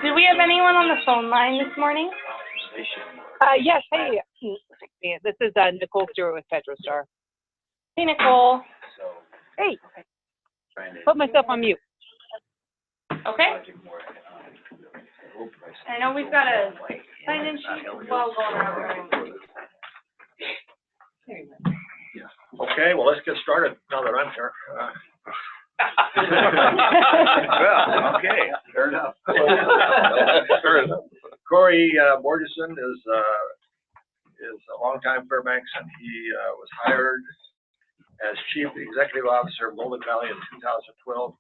do we have anyone on the phone line this morning? Yes, hey, this is Nicole Stewart with PetroStar. Hey, Nicole. Hey, put myself on mute. Okay. I know we've got a sign-in sheet while going around. Okay, well, let's get started now that I'm here. Well, okay, fair enough. Fair enough. Cory Borgeson is a longtime Fairbanks, and he was hired as Chief Executive Officer of Golden Valley in 2012.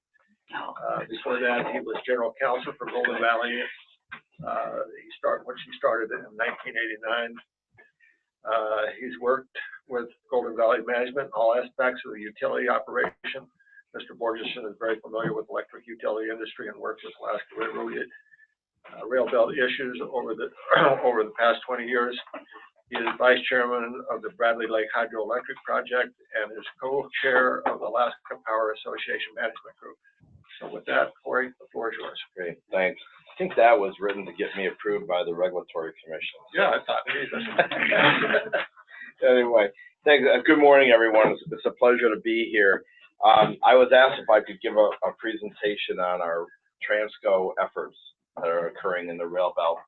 Before that, he was General Counsel for Golden Valley. When she started in 1989. He's worked with Golden Valley Management in all aspects of the utility operation. Mr. Borgeson is very familiar with electric utility industry and worked with Alaska Railbelt issues over the past 20 years. He is Vice Chairman of the Bradley Lake Hydroelectric Project and is co-chair of the Alaska Power Association Management Group. So with that, Cory, the floor is yours. Great, thanks. I think that was written to get me approved by the Regulatory Commission. Yeah, I thought it was. Anyway, thanks. Good morning, everyone. It's a pleasure to be here. I was asked if I could give a presentation on our TRANSCO efforts that are occurring in the Railbelt,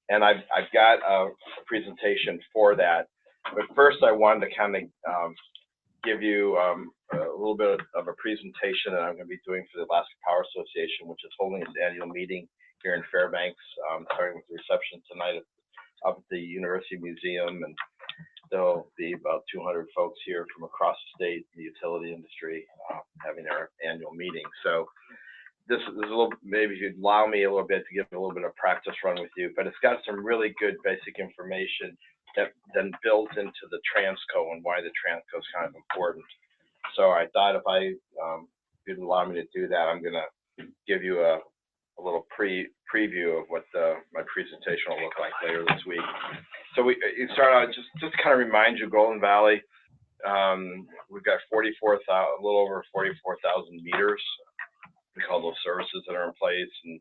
and I've got a presentation for that. But first, I wanted to kind of give you a little bit of a presentation that I'm going to be doing for the Alaska Power Association, which is holding its annual meeting here in Fairbanks, starting with the reception tonight up at the University Museum, and there'll be about 200 folks here from across the state, the utility industry, having their annual meeting. So this is a little, maybe you'd allow me a little bit to give a little bit of practice run with you, but it's got some really good basic information that then builds into the TRANSCO and why the TRANSCO is kind of important. So I thought if you'd allow me to do that, I'm going to give you a little preview of what my presentation will look like later this week. So you start out just to kind of remind you, Golden Valley, we've got a little over 44,000 meters. We call those services that are in place, and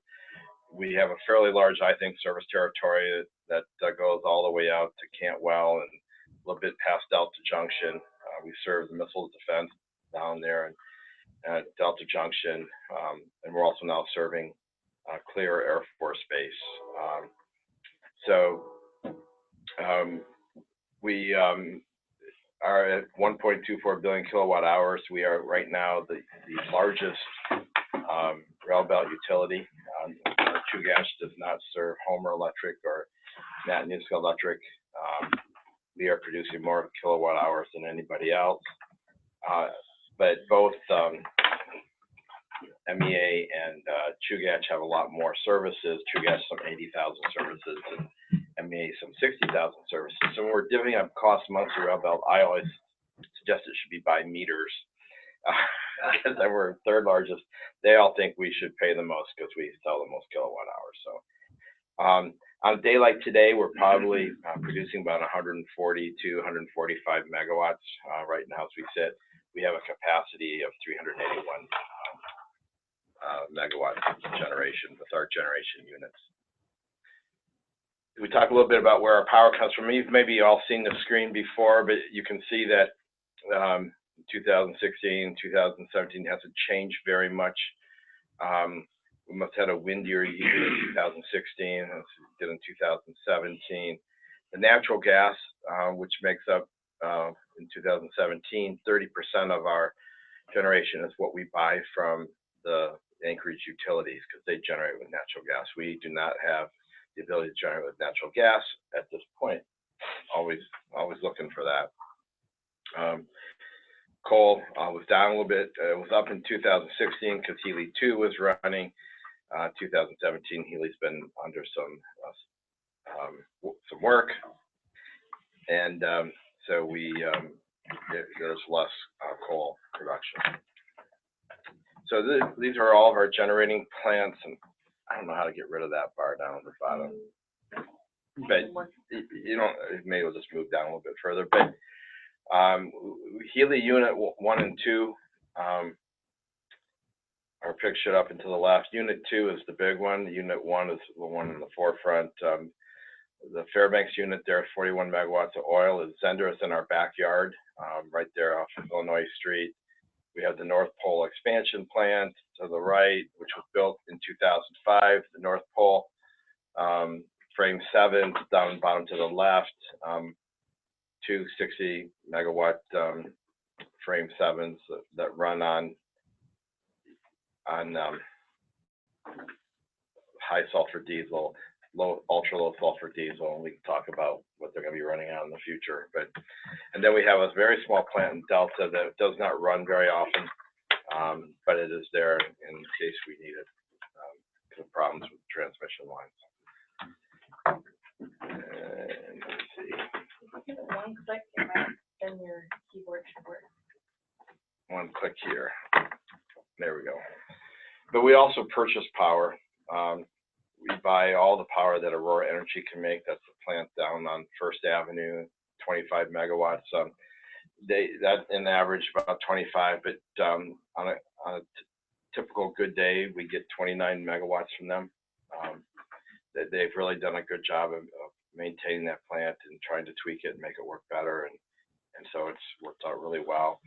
we have a fairly large, I think, service territory that goes all the way out to Cantwell and a little bit past Delta Junction. We serve the missile defense down there and at Delta Junction, and we're also now serving Clear Air Force Base. We are at 1.24 billion kilowatt hours. We are right now the largest Railbelt utility. Chugach does not serve Homer Electric or Matanuska Electric. We are producing more kilowatt hours than anybody else. But both MEA and Chugach have a lot more services. Chugach some 80,000 services and MEA some 60,000 services. So when we're divvying up costs amongst the Railbelt, I always suggest it should be by meters. Because we're third largest, they all think we should pay the most because we sell the most kilowatt hours. So on a day like today, we're probably producing about 140 to 145 megawatts right now as we sit. We have a capacity of 381 megawatt generation with our generation units. We talk a little bit about where our power comes from. You've maybe all seen the screen before, but you can see that 2016, 2017 hasn't changed very much. We must have had a windier year in 2016 as we did in 2017. The natural gas, which makes up in 2017, 30% of our generation is what we buy from the Anchorage utilities because they generate with natural gas. We do not have the ability to generate with natural gas at this point. Always looking for that. Coal was down a little bit. It was up in 2016 because Healy 2 was running. 2017, Healy's been under some work, and so there's less coal production. So these are all of our generating plants, and I don't know how to get rid of that bar down at the bottom. But you know, maybe we'll just move down a little bit further. But Healy Unit 1 and 2 our picture up and to the left. Unit 2 is the big one. Unit 1 is the one in the forefront. The Fairbanks unit there, 41 megawatts of oil, is Zender. It's in our backyard, right there off of Illinois Street. We have the North Pole expansion plant to the right, which was built in 2005. The North Pole frame 7 down bottom to the left, two 60 megawatt frame 7s that run on high sulfur diesel, ultra low sulfur diesel, and we can talk about what they're going to be running on in the future. And then we have a very small plant in Delta that does not run very often, but it is there in case we need it because of problems with transmission lines. And let's see. One click and then your keyboard should work. One click here. There we go. But we also purchase power. We buy all the power that Aurora Energy can make. That's the plant down on First Avenue, 25 megawatts. That in average about 25, but on a typical good day, we get 29 megawatts from them. They've really done a good job of maintaining that plant and trying to tweak it and make it work better, and so it's worked out really well.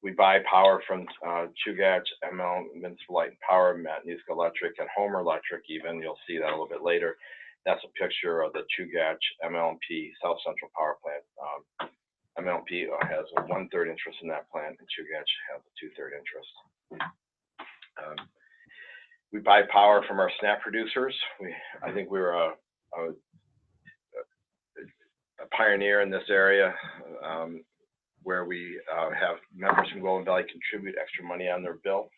We buy power from Chugach, ML, Municipal Light and Power, Matanuska Electric, and Homer Electric even. You'll see that a little bit later. That's a picture of the Chugach MLP South Central Power Plant. MLP has a 1/3 interest in that plant, and Chugach has a 2/3 interest. We buy power from our SNAP producers. I think we were a pioneer in this area, where we have members from Golden Valley contribute extra money on their bill.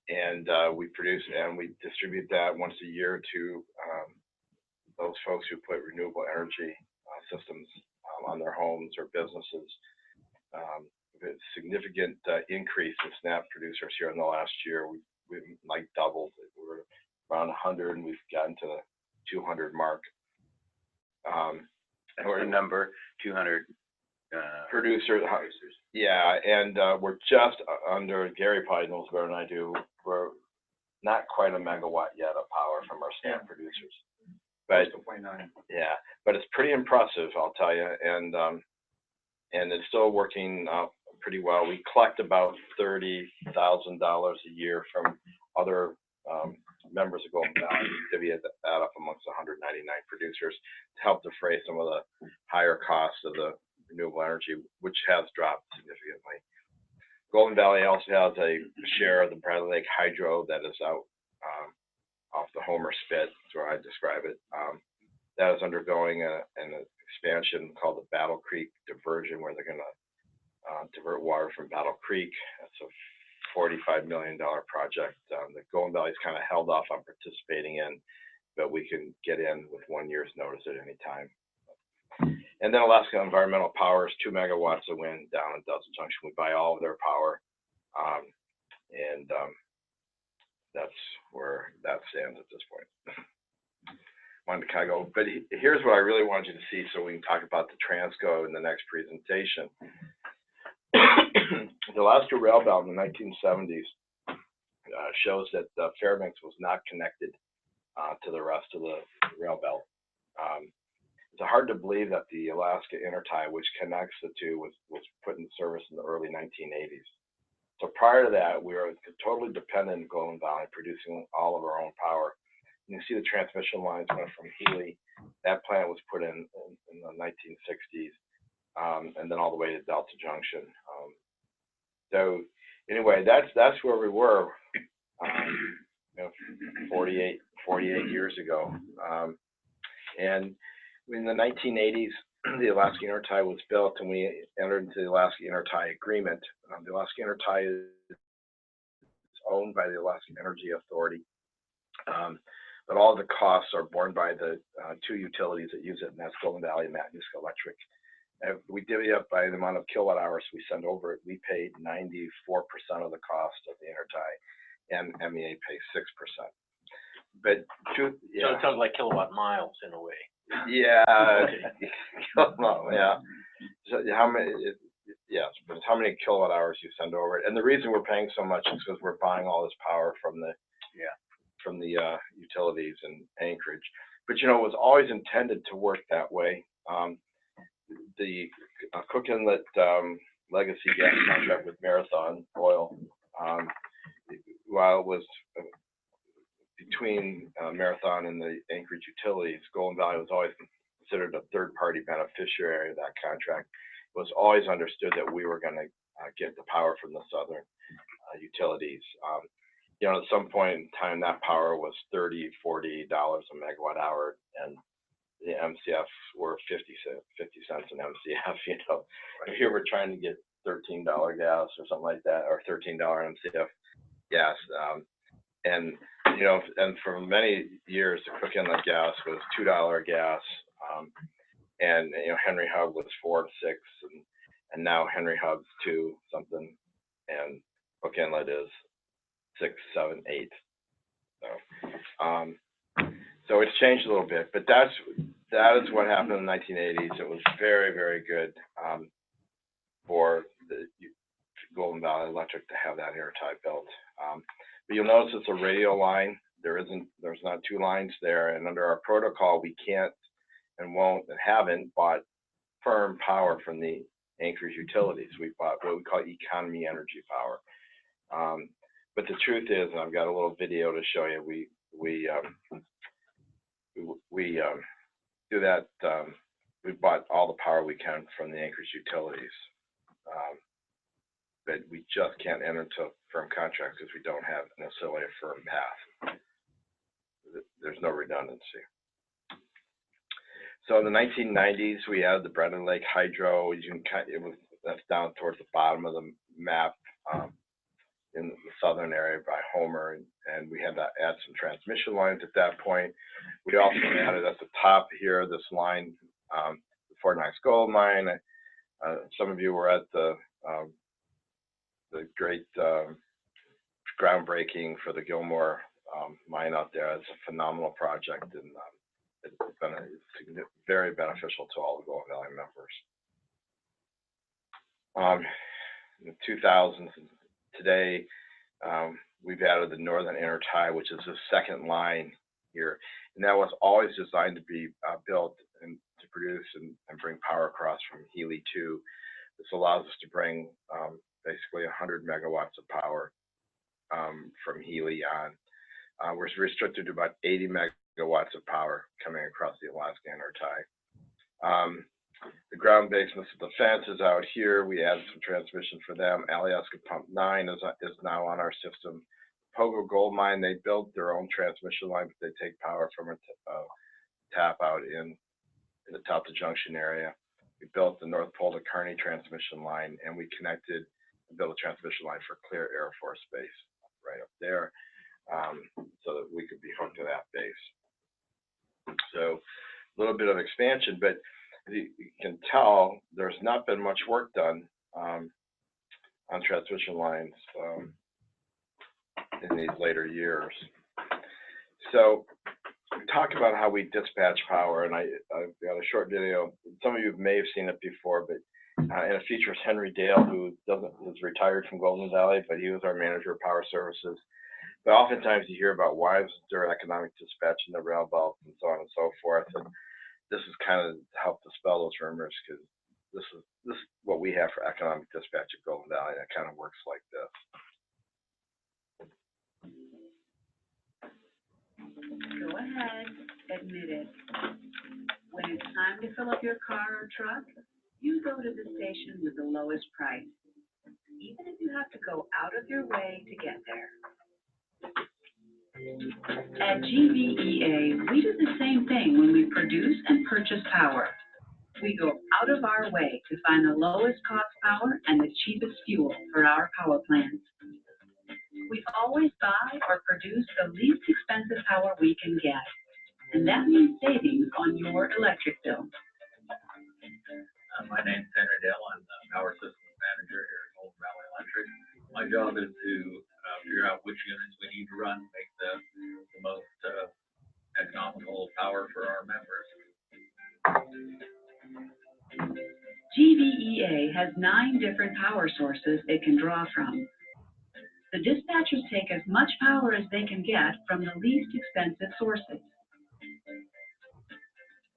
And we produce and we distribute that once a year to those folks who put renewable energy systems on their homes or businesses. A significant increase in SNAP producers here in the last year. We've like doubled. We were around 100 and we've gotten to the 200 mark. And we're number 200 producers. Yeah, and we're just under, Gary probably knows better than I do, we're not quite a megawatt yet of power from our SNAP producers. But yeah, but it's pretty impressive, I'll tell you, and it's still working pretty well. We collect about $30,000 a year from other members of Golden Valley, divvy that up amongst 199 producers to help defray some of the higher costs of the renewable energy, which has dropped significantly. Golden Valley also has a share of the Bradley Lake Hydro that is out off the Homer Spit, that's where I describe it. That is undergoing an expansion called the Battle Creek Diversion, where they're going to divert water from Battle Creek. That's a $45 million project that Golden Valley's kind of held off on participating in, but we can get in with 1 year's notice at any time. And then Alaska Environmental Power is 2 megawatts of wind down in Delta Junction. We buy all of their power, and that's where that stands at this point. Wanted to kind of go, but here's what I really wanted you to see so we can talk about the TRANSCO in the next presentation. The Alaska Railbelt in the 1970s shows that Fairbanks was not connected to the rest of the Railbelt. It's hard to believe that the Alaska Intertie, which connects the two, was put in service in the early 1980s. So prior to that, we were totally dependent in Golden Valley, producing all of our own power. You can see the transmission lines went from Healy. That plant was put in the 1960s, and then all the way to Delta Junction. So anyway, that's where we were, 48 years ago. And in the 1980s, the Alaska Intertie was built, and we entered into the Alaska Intertie Agreement. The Alaska Intertie is owned by the Alaska Energy Authority, but all the costs are borne by the two utilities that use it, and that's Golden Valley and Matanuska Electric. We divvy up by the amount of kilowatt hours we send over it. We paid 94% of the cost of the Intertie, and MEA pays 6%. But So it sounds like kilowatt miles in a way. Yeah, yeah. So how many? Yes, but it's how many kilowatt hours you send over. And the reason we're paying so much is because we're buying all this power from the utilities in Anchorage. But you know, it was always intended to work that way. The Cook Inlet legacy gas contract with Marathon Oil, while it was between Marathon and the Anchorage utilities, Golden Valley was always considered a third-party beneficiary of that contract. It was always understood that we were going to get the power from the southern utilities. You know, at some point in time, that power was $30, $40 a megawatt hour, and the MCFs were 50 cents an MCF. You know, if you were trying to get $13 gas or something like that, or $13 MCF gas, and you know, and for many years, the Cook Inlet gas was $2 gas, and you know, Henry Hub was 4 and 6, and now Henry Hub's 2 something, and Cook Inlet is 6, 7, 8. So it's changed a little bit, but that is what happened in the 1980s. It was very, very good for the Golden Valley Electric to have that intertie built. But you'll notice it's a radial line. There's not 2 lines there, and under our protocol, we can't and won't and haven't bought firm power from the Anchorage utilities. We bought what we call economy energy power. But the truth is, and I've got a little video to show you, we do that. We bought all the power we can from the Anchorage utilities, but we just can't enter into firm contracts because we don't have necessarily a firm path. There's no redundancy. So in the 1990s, we added the Brennan Lake Hydro. That's down towards the bottom of the map in the southern area by Homer, and we had to add some transmission lines at that point. We also added at the top here this line, the Fort Knox Gold Mine. Some of you were at the great groundbreaking for the Gilmore mine out there. It's a phenomenal project, and it's been very beneficial to all the Golden Valley members. In the 2000s, today, we've added the Northern Intertie, which is the second line here. And that was always designed to be built and to produce and bring power across from Healy 2. This allows us to bring basically 100 megawatts of power from Healy on. We're restricted to about 80 megawatts of power coming across the Alaska Intertie. The ground basements of the fence is out here. We added some transmission for them. Alyeska Pump 9 is now on our system. Pogo Gold Mine, they built their own transmission line, but they take power from a tap out in the Talta Junction area. We built the North Pole to Kearney transmission line, and we connected and built a transmission line for Clear Air Force Base right up there, so that we could be hooked to that base. So a little bit of expansion, but you can tell there's not been much work done on transmission lines in these later years. So we talk about how we dispatch power, and I've got a short video. Some of you may have seen it before, but and it features Henry Dale, who is retired from Golden Valley, but he was our manager of power services. But oftentimes you hear about why was there economic dispatch in the Railbelt and so on and so forth. And this is kind of to help dispel those rumors, because this is what we have for economic dispatch at Golden Valley. That kind of works like this. Go ahead, admit it. When it's time to fill up your car or truck, you go to the station with the lowest price, even if you have to go out of your way to get there. At GVEA, we do the same thing when we produce and purchase power. We go out of our way to find the lowest cost power and the cheapest fuel for our power plants. We always buy or produce the least expensive power we can get, and that means savings on your electric bill. My name's Henry Dale. I'm the Power Systems Manager here at Golden Valley Electric. My job is to figure out which units we need to run to make the most economical power for our members. GVEA GVEA has 9 different power sources it can draw from. The dispatchers take as much power as they can get from the least expensive sources.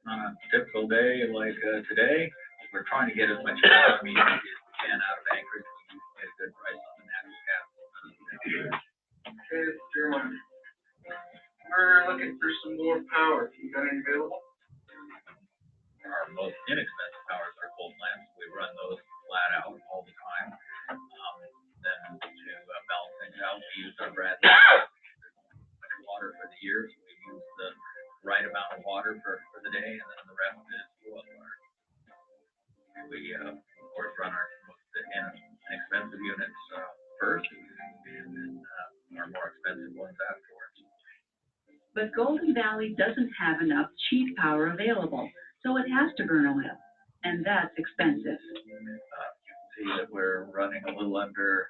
On a typical day like today, we're trying to get as much economy as we can out of Anchorage. We get a good price on the natural gas. Okay, Chairman. We're looking for some more power. You got any available? Our most inexpensive powers are coal plants. We run those flat out all the time. Then to balance things out, we use our Bradley water for the year, so we use the right amount of water for the day, and then the rest is oil water. We, of course, run our most inexpensive units first, and then our more expensive ones afterwards. But Golden Valley doesn't have enough cheap power available, so it has to burn oil, and that's expensive. You can see that we're running a little under,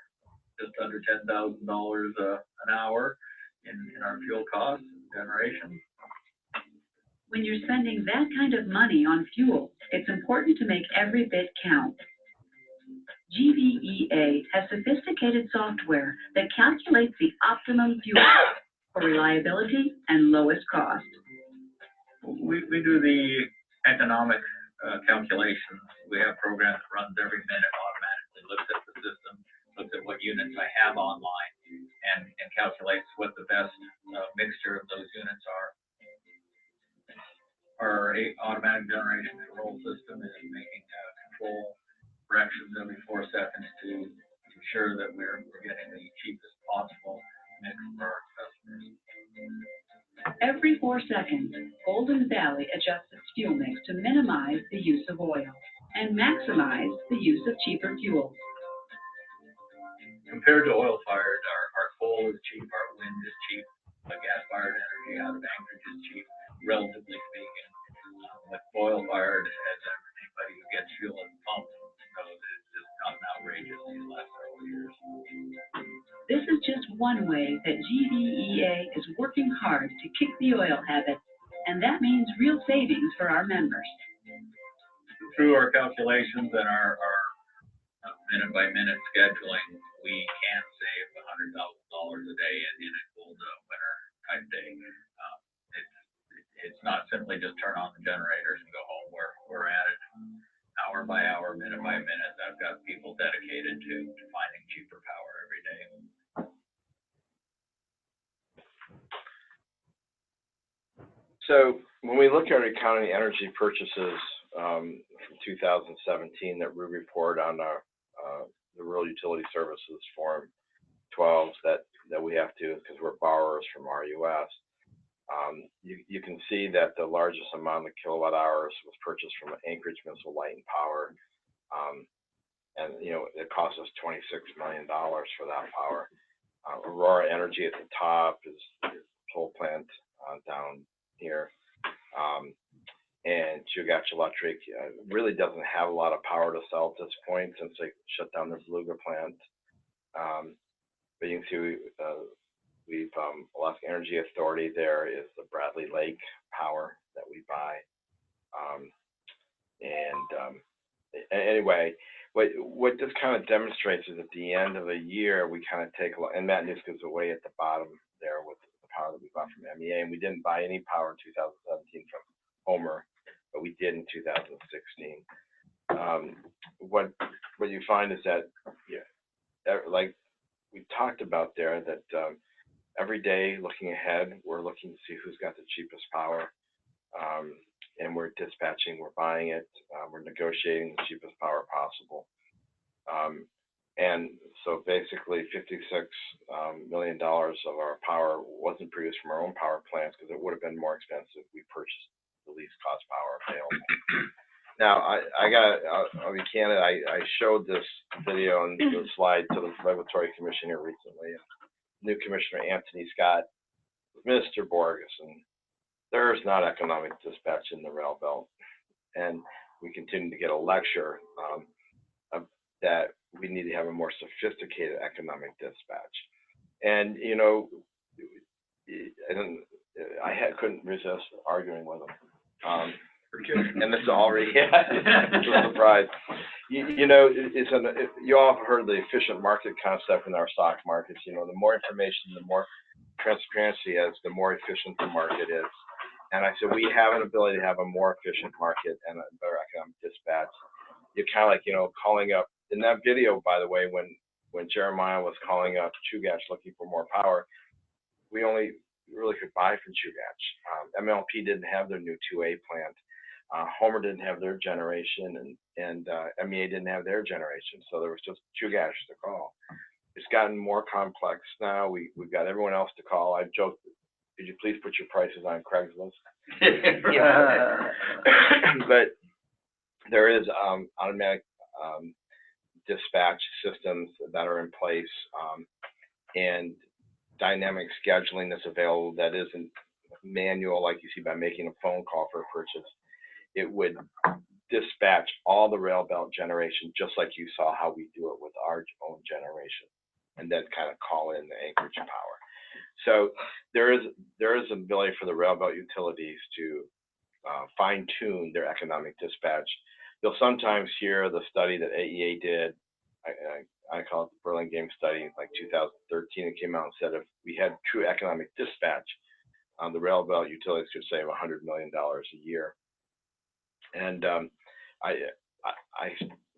just under $10,000 an hour in our fuel costs generation. When you're spending that kind of money on fuel, it's important to make every bit count. GVEA has sophisticated software that calculates the optimum fuel for reliability and lowest cost. We do the economic calculations. We have a program that runs every minute automatically, looks at the system, looks at what units I have online, and calculates what the best mixture of those units are. Our automatic generation control system is making control corrections every 4 seconds to ensure that we're getting the cheapest possible mix for our customers. Every 4 seconds, Golden Valley adjusts its fuel mix to minimize the use of oil and maximize the use of cheaper fuels. Compared to oil-fired, our coal is cheap, our wind is cheap, gas-fired energy out of Anchorage is cheap, relatively speaking. With oil-fired, as anybody who gets fuel at the pump knows, it's just gotten outrageous these last several years. This is just one way that GVEA is working hard to kick the oil habit, and that means real savings for our members. Through our calculations and our minute-by-minute scheduling, we can save $100,000 a day in a cold winter type day. It's not simply just turn on the generators and go home. We're at it hour by hour, minute by minute. I've got people dedicated to finding cheaper power every day. So when we look at our county energy purchases from 2017 that we report on our the Rural Utility Services Form 12 that we have to, because we're borrowers from RUS. You can see that the largest amount of kilowatt hours was purchased from Anchorage Municipal Light and Power, and it cost us $26 million for that power. Aurora Energy at the top is coal plant down here, and Chugach Electric really doesn't have a lot of power to sell at this point since they shut down their Beluga plant. But you can see we've Alaska Energy Authority. There is the Bradley Lake power that we buy. Anyway, what this kind of demonstrates is at the end of a year, we kind of take a look, and Matt Newskis is away at the bottom there with the power that we bought from MEA, and we didn't buy any power in 2017 from Homer, but we did in 2016. What you find is that, like we talked about there, that every day looking ahead, we're looking to see who's got the cheapest power, and we're dispatching, we're buying it, we're negotiating the cheapest power possible. And so basically $56 million of our power wasn't produced from our own power plants because it would have been more expensive. We purchased the least cost power available. Now, I'll be candid, I showed this video and the slide to the Regulatory Commission here recently. New Commissioner Anthony Scott, Mr. Borgeson, there's not economic dispatch in the Railbelt. And we continue to get a lecture that we need to have a more sophisticated economic dispatch. And, I couldn't resist arguing with him. And it's already, it's a surprise. You know, you all have heard the efficient market concept in our stock markets. You know, the more information, the more transparency is, the more efficient the market is. And I said, we have an ability to have a more efficient market and a better economic dispatch. You're kind of like, you know, calling up, in that video, by the way, when Jeremiah was calling up Chugach looking for more power, we only really could buy from Chugach. MLP didn't have their new 2A plant. Homer didn't have their generation, and MEA didn't have their generation. So there was just Chugach to call. It's gotten more complex now. We've got everyone else to call. I joked, could you please put your prices on Craigslist? But there is automatic dispatch systems that are in place, and dynamic scheduling that's available that isn't manual like you see by making a phone call for a purchase. It would dispatch all the Railbelt generation just like you saw how we do it with our own generation, and then kind of call in the Anchorage power. So there is an ability for the Railbelt utilities to fine-tune their economic dispatch. You'll sometimes hear the study that AEA did. I call it the Burlingame study, like 2013. It came out and said if we had true economic dispatch, the Railbelt utilities could save $100 million a year. And I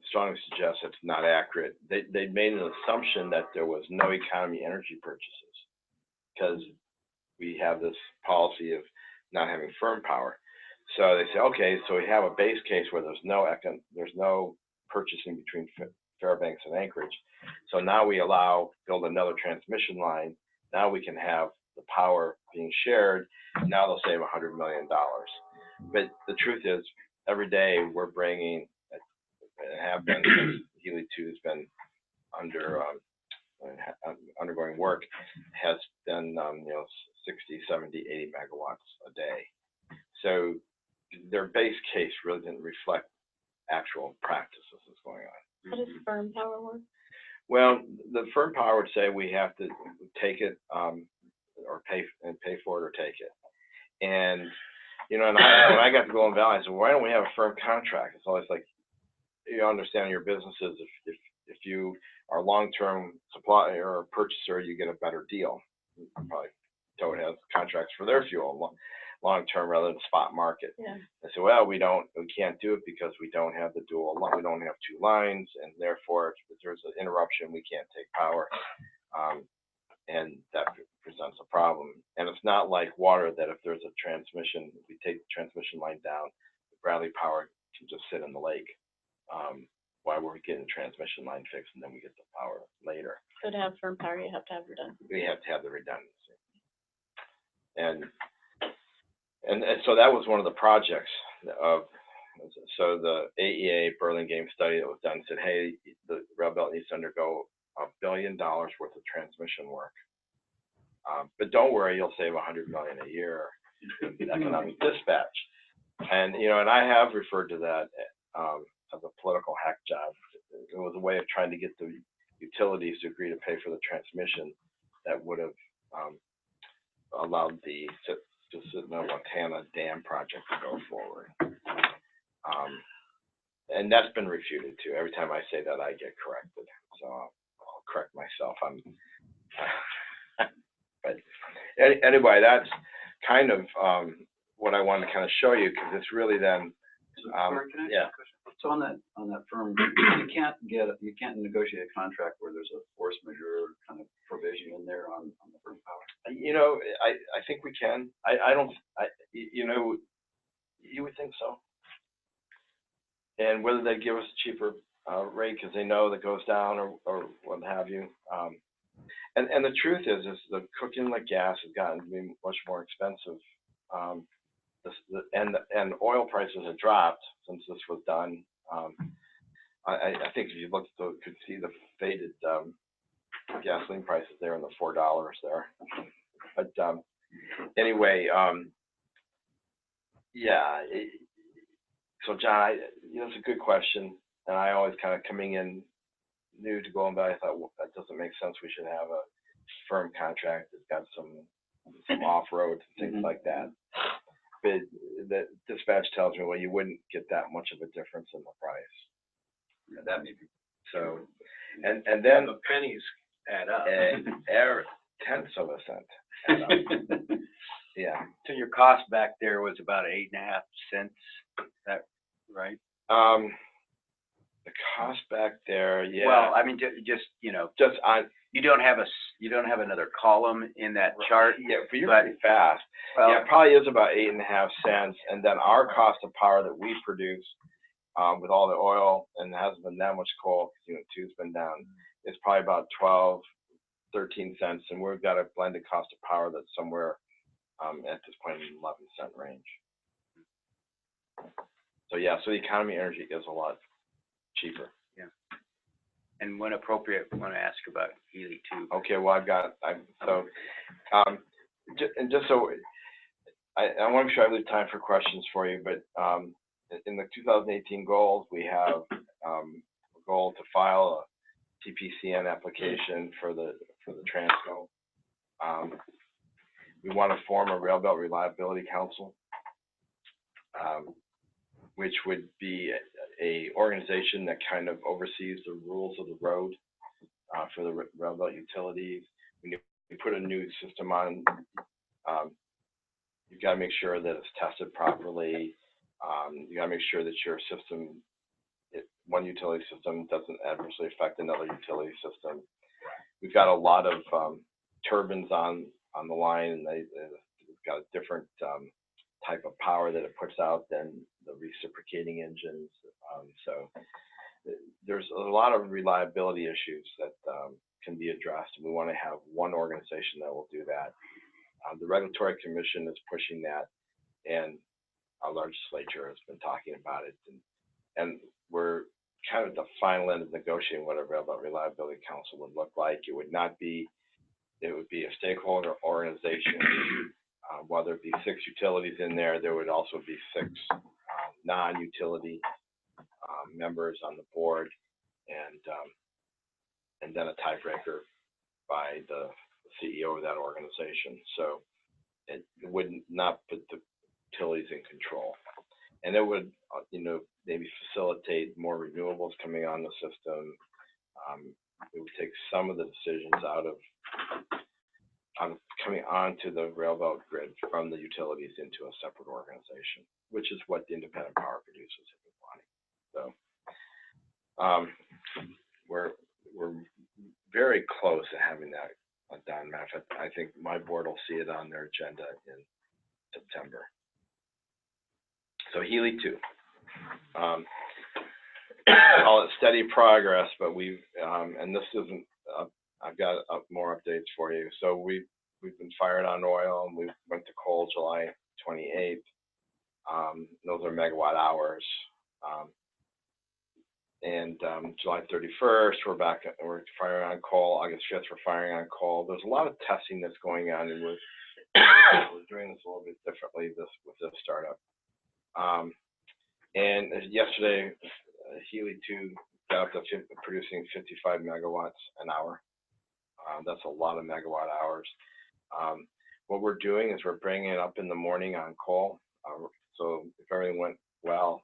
strongly suggest it's not accurate. They made an assumption that there was no economy energy purchases because we have this policy of not having firm power. So they say, okay, so we have a base case where there's no purchasing between Fairbanks and Anchorage. So now we build another transmission line. Now we can have the power being shared. Now they'll save $100 million. But the truth is, every day we're bringing, have been, Healy 2 has been undergoing work, has been 60, 70, 80 megawatts a day. So their base case really didn't reflect actual practices that's going on. How does firm power work? Well, the firm power would say we have to take it or pay for it or take it. And when I got to Golden Valley, I said, why don't we have a firm contract? It's always like, you understand your businesses, if you are a long-term supplier or purchaser, you get a better deal. Probably Toad has contracts for their fuel long-term rather than spot market. Yeah. I said, well, we can't do it because we don't have the dual line, we don't have two lines, and therefore if there's an interruption, we can't take power. And that presents a problem. And it's not like water that if there's a transmission, if we take the transmission line down, the Bradley power can just sit in the lake. While we're getting the transmission line fixed, and then we get the power later. So to have firm power, you have to have redundancy. We have to have the redundancy. And so that was one of the projects so the AEA Burlingame study that was done said, hey, the Railbelt needs to undergo $1 billion worth of transmission work. But don't worry, you'll save $100 million a year in economic dispatch. And and I have referred to that as a political hack job. It was a way of trying to get the utilities to agree to pay for the transmission that would have allowed the Montana Dam project to go forward. And that's been refuted too. Every time I say that, I get corrected. So I'll correct myself. But anyway, that's kind of what I wanted to kind of show you, because it's really then. Yeah. So on that firm, you can't negotiate a contract where there's a force majeure kind of provision in there on the firm power. I think we can. You would think so. And whether they give us a cheaper rate because they know that goes down or what have you. And the truth is the cook inlet gas has gotten to be much more expensive. And oil prices have dropped since this was done. I think if you looked, could see the faded gasoline prices there in the $4 there. But anyway, yeah. So John, it's a good question, and I always kind of coming in new to Golden Valley, I thought, well, that doesn't make sense. We should have a firm contract that's got some off-road things like that. but the dispatch tells me, well, you wouldn't get that much of a difference in the price. Yeah, that may be. So, and then The pennies add up. tenths of a cent. add up. Yeah. So your cost back there was about 8.5 cents, that right? The cost back there, yeah. Well, I mean, just, just on, you don't have another column in that chart. yeah, but you're but- pretty fast. Well, Yeah, it probably is about 8.5 cents, and then our cost of power that we produce, with all the oil, and there hasn't been that much coal, unit 2's been down, it's probably about 12, 13 cents, and we've got a blended cost of power that's somewhere, at this point in the 11-cent range. So yeah, so the economy energy is a lot cheaper. and when appropriate, we want to ask about Healy too. Okay, well, just so, I want to make sure I leave time for questions for you, but in the 2018 goals, we have a goal to file a TPCN application for the TRANSCO. We want to form a Railbelt Reliability Council, which would be a organization that kind of oversees the rules of the road for the railbelt utilities. When you put a new system on, you've got to make sure that it's tested properly. You got to make sure that your system, one utility system doesn't adversely affect another utility system. We've got a lot of turbines on the line, and they've got a different type of power that it puts out than the reciprocating engines. So there's a lot of reliability issues that can be addressed, and we want to have one organization that will do that. The Regulatory Commission is pushing that, and our legislature has been talking about it, and we're kind of at the final end of negotiating what a Railbelt Reliability Council would look like. It would be a stakeholder organization. While there'd be 6 utilities in there, there would also be 6 non-utility members on the board, and then a tiebreaker by the CEO of that organization. So it would not put the utilities in control, and it would, maybe facilitate more renewables coming on the system. It would take some of the decisions out of coming onto the railbelt grid from the utilities into a separate organization, which is what the independent power producers have been wanting. So we're very close to having that done. Matter of fact, I think my board will see it on their agenda in September. So Healy 2. Call it steady progress, but we've and this isn't. I've got more updates for you. So we've been fired on oil, and we went to coal July 28th. Those are megawatt hours. And July 31st, we're firing on coal. August 5th, we're firing on coal. There's a lot of testing that's going on, and we're doing this a little bit differently with this startup. And yesterday, Healy 2 got up to producing 55 megawatts an hour. That's a lot of megawatt hours. What we're doing is we're bringing it up in the morning on coal. So if everything went well,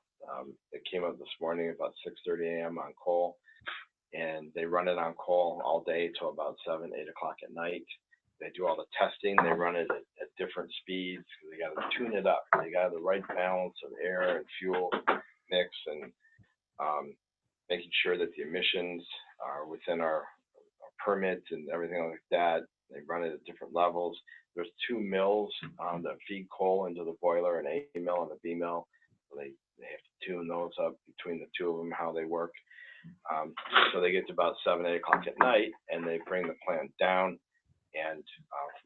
it came up this morning about 6:30 a.m. on coal, and they run it on coal all day till about 7, 8 o'clock at night. They do all the testing. They run it at different speeds because they got to tune it up. They got the right balance of air and fuel mix, and making sure that the emissions are within our permits and everything like that. They run it at different levels. There's 2 mills that feed coal into the boiler, an A mill and a B mill. So they have to tune those up between the 2 of them, how they work. So they get to about 7, 8 o'clock at night, and they bring the plant down and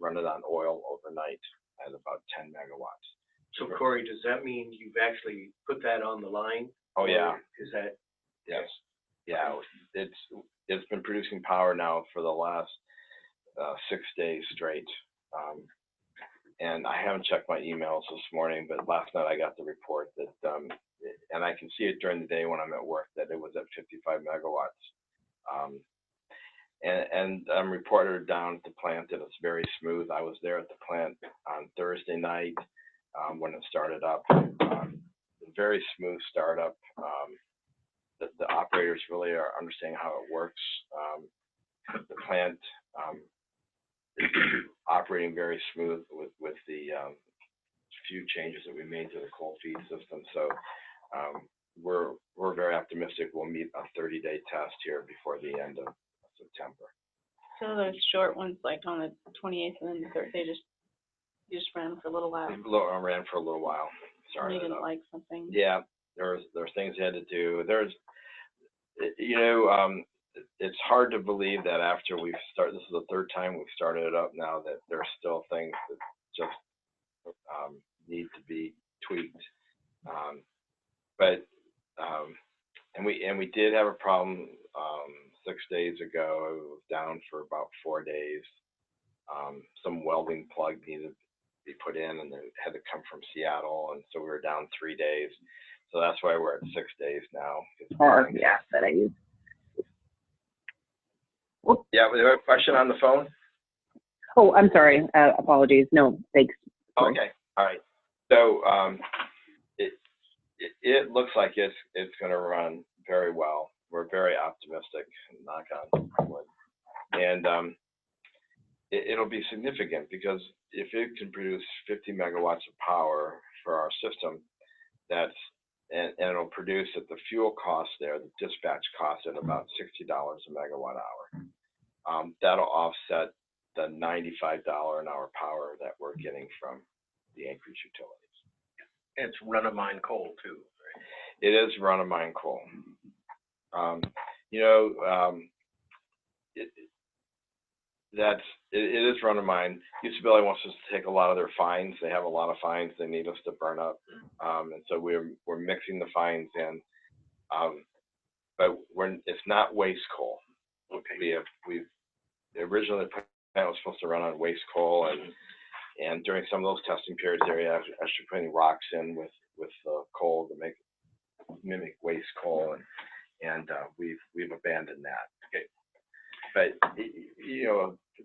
run it on oil overnight at about 10 megawatts. So Cory, does that mean you've actually put that on the line? Oh yeah. Is that? Yes. Yeah. It's been producing power now for the last 6 days straight. And I haven't checked my emails this morning, but last night I got the report that, and I can see it during the day when I'm at work, that it was at 55 megawatts. And I'm reported down at the plant that it's very smooth. I was there at the plant on Thursday night. when it started up. Very smooth startup. The operators really are understanding how it works. The plant is operating very smooth with the few changes that we made to the coal feed system. So we're very optimistic we'll meet a 30-day test here before the end of September. So those short ones, like on the 28th and then the 3rd, you just ran for a little while. I ran for a little while. Started You didn't up. like something. Yeah, there's things you had to do. It's hard to believe that after we've started, this is the 3rd time we've started it up now, that there's still things that just need to be tweaked. And we did have a problem 6 days ago. It was down for about 4 days. Some welding plug needed to be put in, and it had to come from Seattle, and so we were down 3 days. So that's why we're at 6 days now. Yeah, that I use. Yeah, we have a question on the phone? Oh, I'm sorry. Apologies. No, thanks. Okay, all right. So it looks like it's going to run very well. We're very optimistic, knock on wood. And it'll be significant, because if it can produce 50 megawatts of power for our system, and it'll produce at the fuel cost there, the dispatch cost, at about $60 a megawatt hour. That'll offset the $95 an hour power that we're getting from the Anchorage utilities. It's run-of-mine coal too, right? It is run-of-mine coal. It is run-of-mine. Usability wants us to take a lot of their fines. They have a lot of fines they need us to burn up, and so we're mixing the fines in. But it's not waste coal. Okay. We've originally the plant was supposed to run on waste coal, and during some of those testing periods, they were actually putting rocks in with coal to mimic waste coal, and we've abandoned that. Okay. But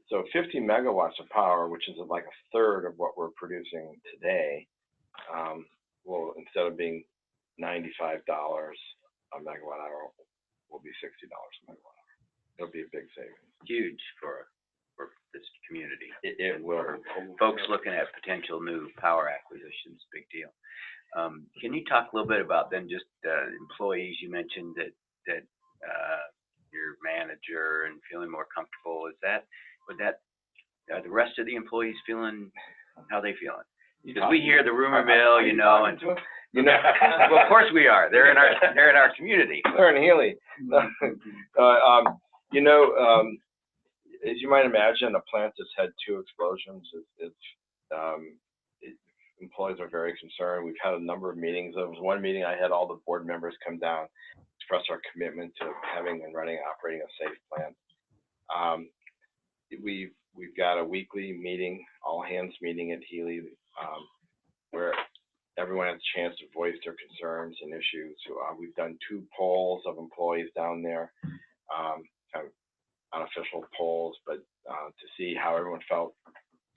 so 50 megawatts of power, which is like a third of what we're producing today, will, instead of being $95 a megawatt hour, will be $60 a megawatt hour. It'll be a big savings. Huge for this community. It will. Folks looking at potential new power acquisitions, big deal. Can you talk a little bit about then just employees? You mentioned that your manager and feeling more comfortable. Are the rest of the employees feeling, how they feeling? Because we hear the rumor mill, and well, of course we are. They're in our community. They're in Healy. As you might imagine, a plant that's had 2 explosions, employees are very concerned. We've had a number of meetings. There was one meeting I had all the board members come down, express our commitment to having and operating a safe plant. We've got a weekly meeting, all hands meeting at Healy, where everyone has a chance to voice their concerns and issues. We've done 2 polls of employees down there, kind of unofficial polls, but to see how everyone felt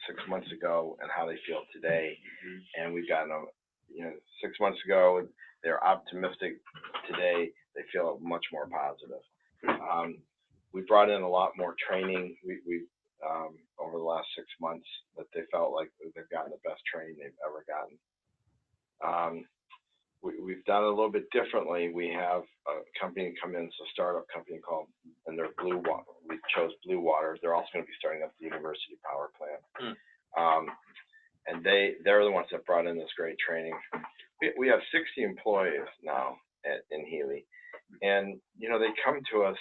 6 months ago and how they feel today. And we've gotten 6 months ago, they're optimistic. Today, they feel much more positive. We brought in a lot more training. We over the last 6 months, that they felt like they've gotten the best training they've ever gotten. We've done it a little bit differently. We have a company come in, it's a startup company and they're Blue Water. We chose Blue Water. They're also going to be starting up the University Power Plant. And they're the ones that brought in this great training. We have 60 employees now in Healy. And, they come to us,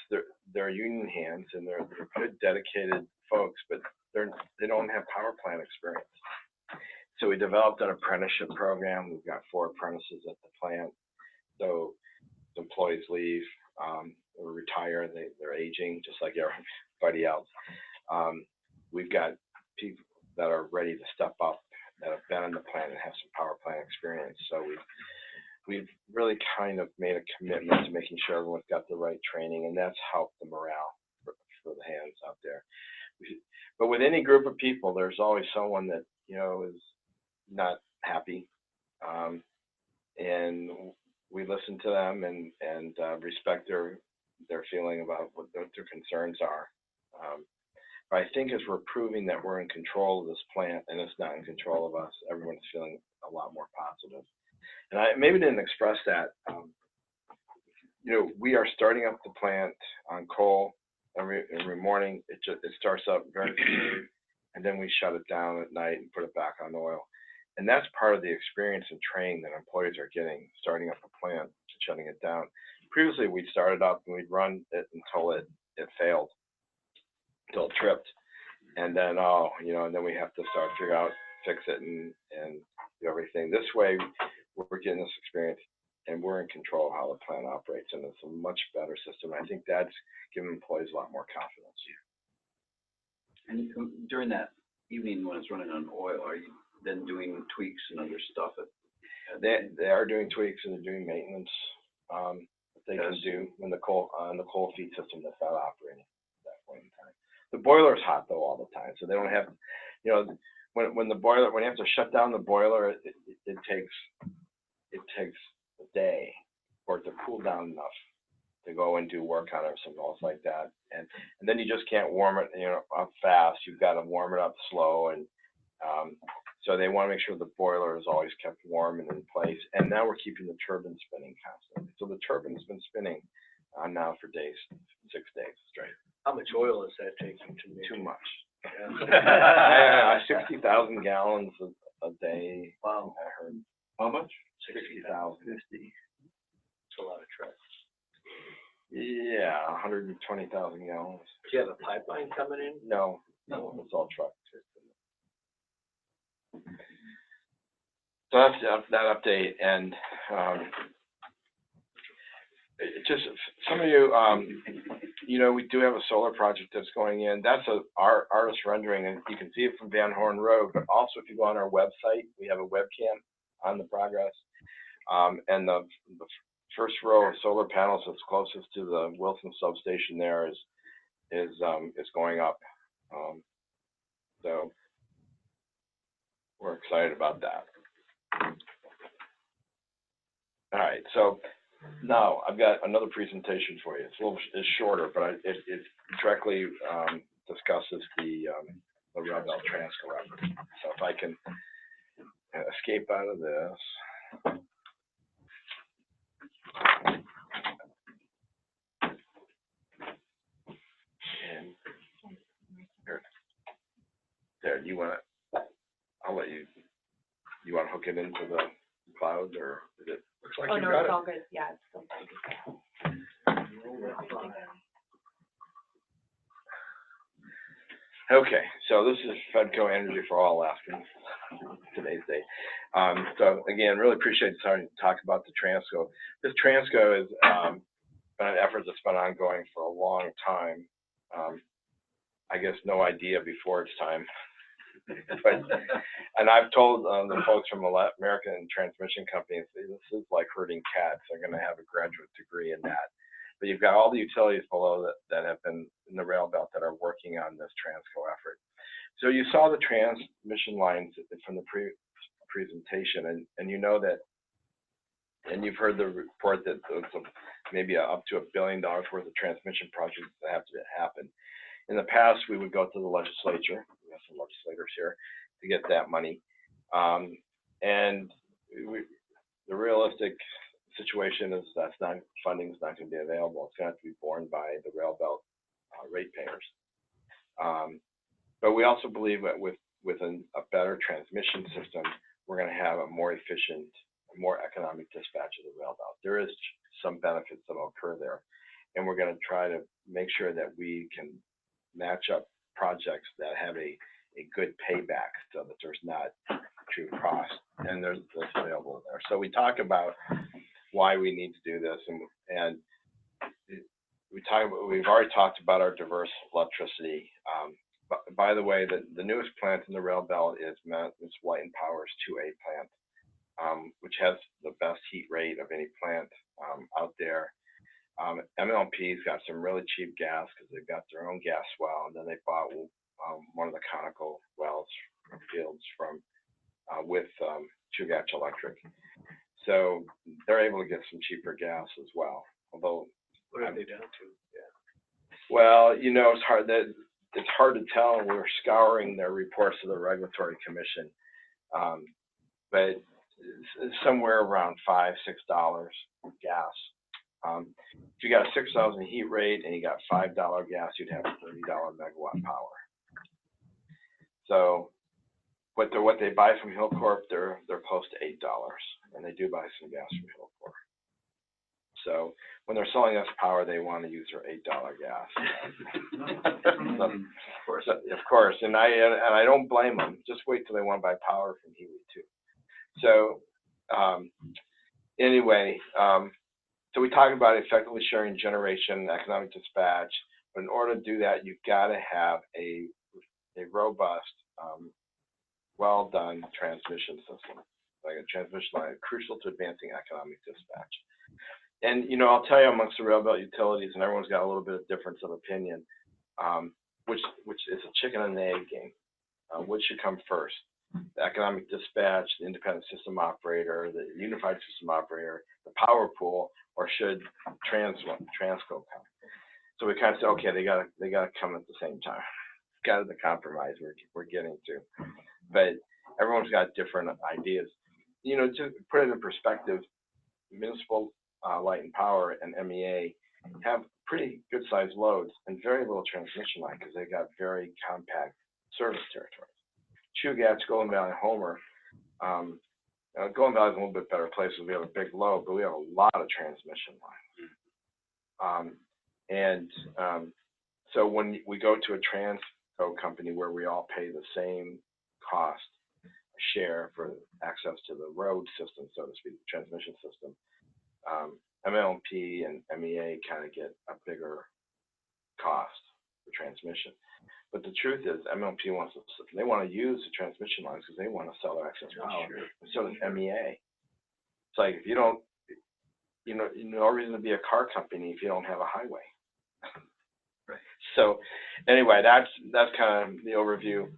they're union hands, and they're good, dedicated folks, but they don't have power plant experience. So we developed an apprenticeship program. We've got 4 apprentices at the plant. So employees leave or retire, they're aging just like everybody else. We've got people that are ready to step up, that have been in the plant and have some power plant experience. So we've really kind of made a commitment to making sure everyone's got the right training, and that's helped the morale for the hands out there. But with any group of people, there's always someone that is not happy. And we listen to them and respect their feeling about what their concerns are. But I think as we're proving that we're in control of this plant and it's not in control of us, everyone's feeling a lot more positive. And I maybe didn't express that. You know, we are starting up the plant on coal every morning. It starts up very quickly, and then we shut it down at night and put it back on oil. And that's part of the experience and training that employees are getting, starting up a plant and shutting it down. Previously, we'd start it up and we'd run it until it failed, until it tripped. And then, and then we have to start figure out, fix it and do everything. This way, we're getting this experience and we're in control of how the plant operates. And it's a much better system. I think that's giving employees a lot more confidence. And during that evening when it's running on oil, are you then doing tweaks and other stuff? They are doing tweaks and they're doing maintenance that they can do when the coal feed system that's not operating at that point in time. The boiler is hot though all the time, so they don't have, when you have to shut down the boiler, it takes a day for it to cool down enough to go and do work on it or something else like that. And then you just can't warm it, up fast. You've got to warm it up slow. And so they want to make sure the boiler is always kept warm and in place. And now we're keeping the turbine spinning constantly. So the turbine's been spinning now for days, 6 days straight. How much oil is that taking to make? Too much. Yeah. 60,000 gallons a day. Wow. I heard. How much? 60,000. 50. It's a lot of trucks. Yeah, 120,000 gallons. Do you have a pipeline coming in? No, it's all trucks. So that's that update, and just some of you, we do have a solar project that's going in. That's our artist rendering, and you can see it from Van Horn Road. But also, if you go on our website, we have a webcam on the progress, and the first row of solar panels that's closest to the Wilson substation there is going up. So we're excited about that. All right, so now I've got another presentation for you. It's shorter, but it directly discusses the Railbelt TRANSCO effort. So if I can escape out of this. And there, you want to? I'll let you. You want to hook it into the cloud, or is it? Looks like you got it. All good. Yeah, it's still Okay, so this is Fedco Energy for All Alaskans, today's date. So again, really appreciate starting to talk about the TRANSCO. This TRANSCO is been an effort that's been ongoing for a long time. I guess no idea before its time. And I've told the folks from American Transmission Companies, this is like herding cats. They're going to have a graduate degree in that. But you've got all the utilities below that have been in the rail belt that are working on this TRANSCO effort. So you saw the transmission lines from the presentation, and you know that, and you've heard the report that there's maybe up to $1 billion worth of transmission projects that have to happen. In the past, we would go to the legislature. We have some legislators here to get that money. And the realistic situation is funding is not going to be available. It's going to have to be borne by the Railbelt ratepayers. But we also believe that with a better transmission system, we're going to have a more efficient, more economic dispatch of the Railbelt. There is some benefits that will occur there. And we're going to try to make sure that we can match up projects that have a good payback so that there's not true cost and there's available there. So we talk about why we need to do this, and we've already talked about our diverse electricity. By the way, the newest plant in the Railbelt is White and Power's 2A plant, which has the best heat rate of any plant out there. MLP's got some really cheap gas because they've got their own gas well, and then they bought one of the conical wells fields from with Chugach Electric. So they're able to get some cheaper gas as well. Although, What are they down to? Yeah. well, you know, it's hard to tell. We're scouring their reports to the Regulatory Commission, but it's somewhere around $5-6 gas. If you got a 6,000 heat rate and you got $5 gas, you'd have a $30 megawatt power. So, what they buy from Hillcorp, they're close to $8, and they do buy some gas from Hillcorp. So when they're selling us power, they want to use their $8 gas. So, of course, and I don't blame them. Just wait till they want to buy power from Healy too. So anyway, so we talk about effectively sharing generation, economic dispatch. But in order to do that, you've got to have a robust, well done transmission system, like a transmission line, crucial to advancing economic dispatch. And, you know, I'll tell you, amongst the Railbelt utilities, and everyone's got a little bit of difference of opinion, which is a chicken and egg game. Which should come first? The economic dispatch, the independent system operator, the unified system operator, the power pool, or should TRANSCO come? So we kind of say, okay, they gotta come at the same time. It's kind of the compromise we're getting to. But everyone's got different ideas. You know, to put it in perspective, municipal light and power and MEA have pretty good sized loads and very little transmission line because they got very compact service territories. Chugach, Golden Valley, Homer, Golden Valley is a little bit better place because we have a big load, but we have a lot of transmission lines. So when we go to a TRANSCO company where we all pay the same cost share for access to the road system, so to speak, the transmission system, MLP and MEA kind of get a bigger cost for transmission. But the truth is, MLP wants to use the transmission lines because they want to sell their excess power. And so does MEA. It's like if you don't, no reason to be a car company if you don't have a highway. Right. So anyway, that's kind of the overview.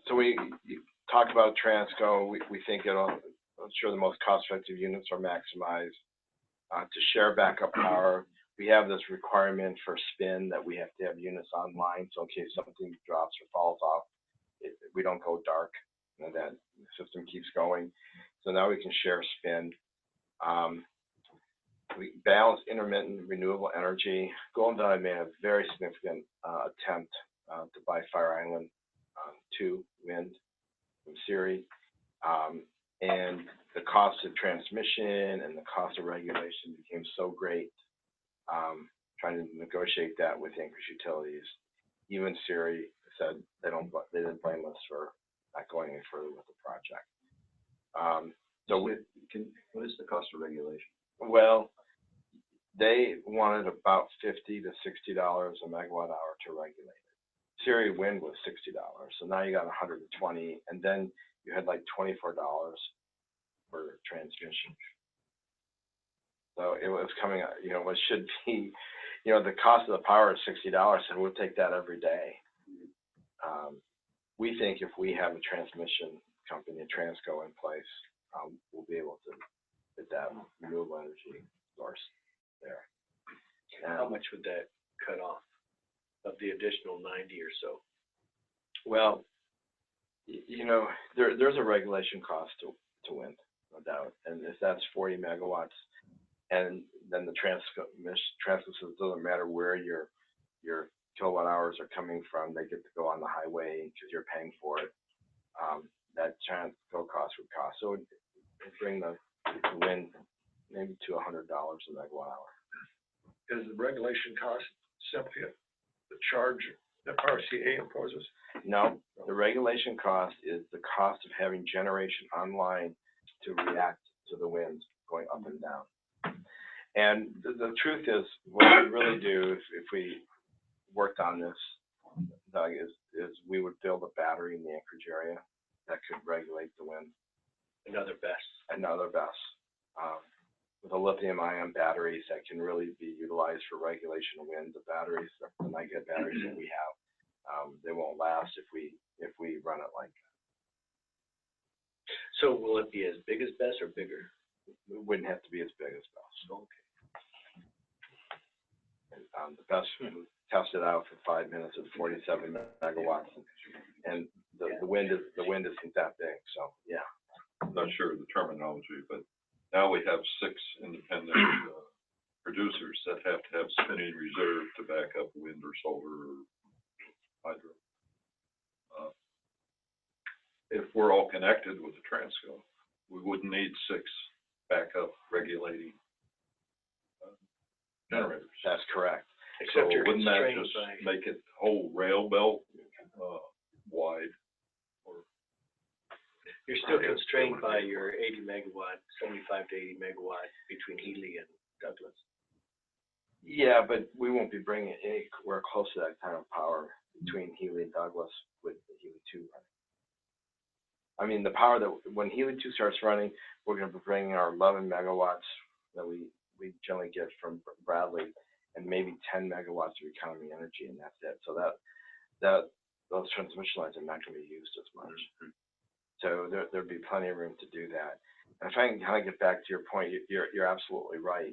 So we talk about TRANSCO. We think it'll ensure the most cost-effective units are maximized. To share backup power, we have this requirement for spin that we have to have units online, so in case something drops or falls off, we don't go dark, and that the system keeps going. So now we can share spin. We balance intermittent renewable energy. Golden Valley made a very significant attempt to buy Fire Island 2 wind from Siri. And the cost of transmission and the cost of regulation became so great, trying to negotiate that with Anchorage Utilities. Even Siri said they didn't blame us for not going any further with the project. What is the cost of regulation? Well, they wanted about $50 to $60 a megawatt hour to regulate it. Siri wind was $60, so now you got $120, and then you had like $24 for transmission. So it was coming, what should be, the cost of the power is $60, and we'll take that every day. We think if we have a transmission company, a TRANSCO in place, we'll be able to get that renewable energy source there. How much would that cut off of the additional 90 or so? Well, there's a regulation cost to wind, no doubt, and if that's 40 megawatts, and then the TRANSCO system doesn't matter where your kilowatt hours are coming from, they get to go on the highway because you're paying for it. That TRANSCO cost would cost. So it bring the wind maybe to $100 a megawatt hour. Is the regulation cost simply the charge that RCA imposes? No, the regulation cost is the cost of having generation online to react to the wind going up and down. And the truth is, what we really do if we worked on this, Doug, is we would build a battery in the Anchorage area that could regulate the wind. Another BESS. With a lithium-ion batteries that can really be utilized for regulation of wind. The batteries, the NICA batteries that we have, they won't last if we if we run it like So will it be as big as BESS or bigger? it wouldn't have to be as big as BESS. Okay. The BESS tested out for 5 minutes at 47 megawatts, and the wind isn't that big. So yeah. I'm not sure of the terminology, but now we have 6 independent producers that have to have spinning reserve to back up wind or solar or hydro. If we're all connected with the TRANSCO, we wouldn't need 6 backup regulating generators. That's correct. Except So you're wouldn't that constrained just by, make it whole rail belt wide? Or you're still constrained by your 80 megawatt, 75 to 80 megawatt between Healy and Douglas. Yeah, but we won't be bringing anywhere close to that kind of power between Healy and Douglas with the Healy 2 running. I mean, the power that when Healy 2 starts running, we're going to be bringing our 11 megawatts that we generally get from Bradley, and maybe 10 megawatts of economy energy, and that's it. So those transmission lines are not going to be used as much. So there'd be plenty of room to do that. And if I can kind of get back to your point, you're absolutely right.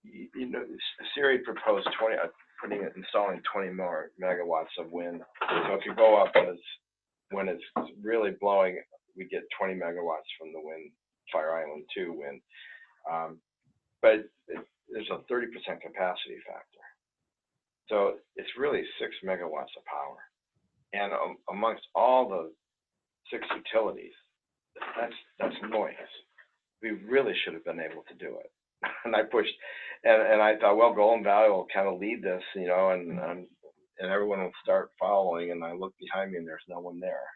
You know, Siri proposed installing 20 more megawatts of wind. So if you go up when it's really blowing, we get 20 megawatts from the wind, Fire Island 2 wind. But there's a 30% capacity factor. So it's really 6 megawatts of power. And amongst all the 6 utilities, that's noise. We really should have been able to do it. And I pushed, and I thought, well, Golden Valley will kind of lead this, you know, and everyone will start following. And I look behind me, and there's no one there.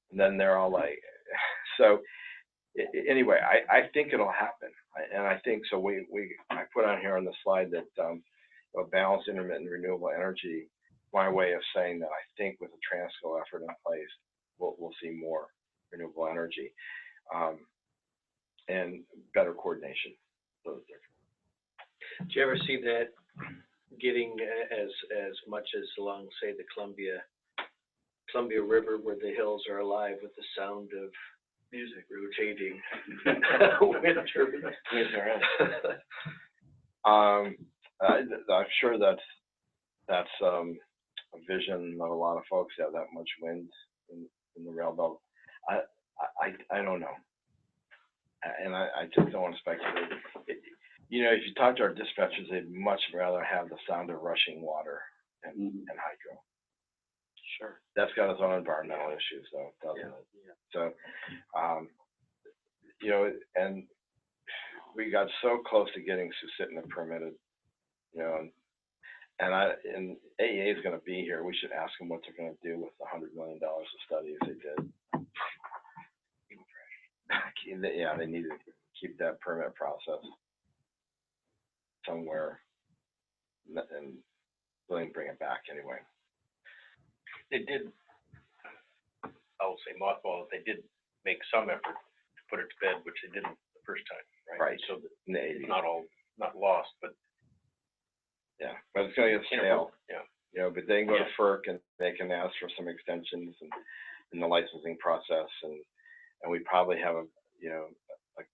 And then they're all like, so anyway, I think it'll happen. And I think so. I put on here on the slide that balanced intermittent renewable energy. My way of saying that I think with the TRANSCO effort in place, we'll see more renewable energy and better coordination. Did you ever see that getting as much as along, say, the Columbia River, where the hills are alive with the sound of music rotating wind turbines? I'm sure that's a vision of a lot of folks that have that much wind in the Railbelt. I don't know, and I just don't want to speculate. You know, if you talk to our dispatchers, they'd much rather have the sound of rushing water and hydro. Sure. That's got its own environmental issues, though, doesn't it? Yeah. So, you know, and we got so close to getting Susitna permitted, you know, and AEA is going to be here. We should ask them what they're going to do with the $100 million of studies they did. Yeah, they need to keep that permit process somewhere and really bring it back anyway. They did, I will say mothball, they did make some effort to put it to bed, which they didn't the first time, right? Right. So that In the 80s. not lost, but. Yeah, but it's going to get stale. Yeah. You know, but they can go to FERC and they can ask for some extensions in the licensing process, and we probably have a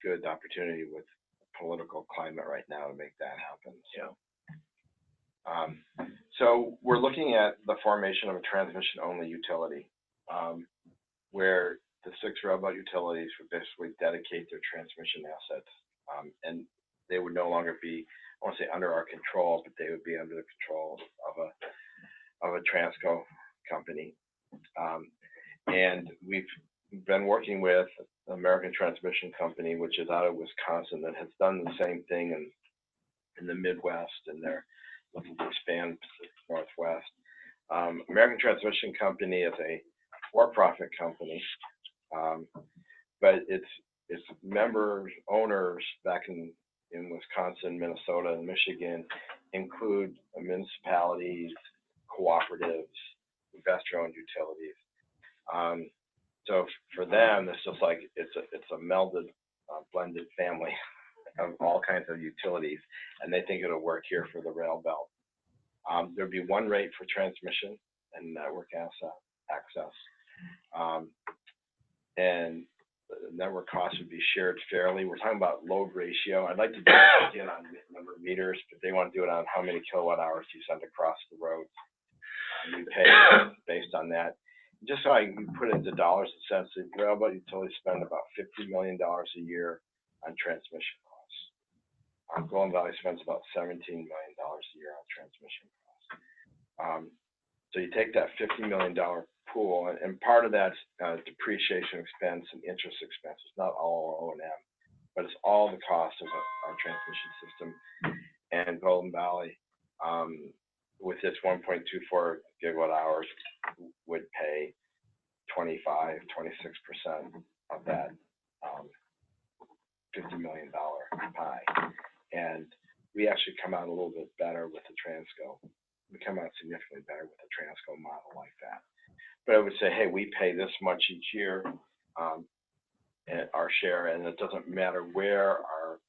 good opportunity with political climate right now to make that happen. So. So we're looking at the formation of a transmission-only utility, where the 6 Railbelt utilities would basically dedicate their transmission assets, and they would no longer be, I won't say under our control, but they would be under the control of a TRANSCO company. And we've been working with the American Transmission Company, which is out of Wisconsin, that has done the same thing in the Midwest, and they're looking to expand Pacific Northwest. American Transmission Company is a for-profit company, but its members, owners back in Wisconsin, Minnesota, and Michigan include municipalities, cooperatives, investor-owned utilities. So for them, it's just like it's a melded, blended family of all kinds of utilities, and they think it'll work here for the Railbelt. There'd be one rate for transmission and network access. And the network costs would be shared fairly. We're talking about load ratio. I'd like to do it again on number of meters, but they want to do it on how many kilowatt hours you send across the road. You pay based on that. Just so I can put it into dollars and cents, the Railbelt utilities spend about $50 million a year on transmission costs. Golden Valley spends about $17 million a year on transmission costs. So you take that $50 million pool, and part of that's depreciation expense and interest expense. It's not all O&M, but it's all the cost of our transmission system. And Golden Valley, with its 1.24 gigawatt hours, would pay 26% of that $50 million pie. And we actually come out a little bit better with the TRANSCO. We come out significantly better with the TRANSCO model like that. But I would say, hey, we pay this much each year, and our share, and it doesn't matter where our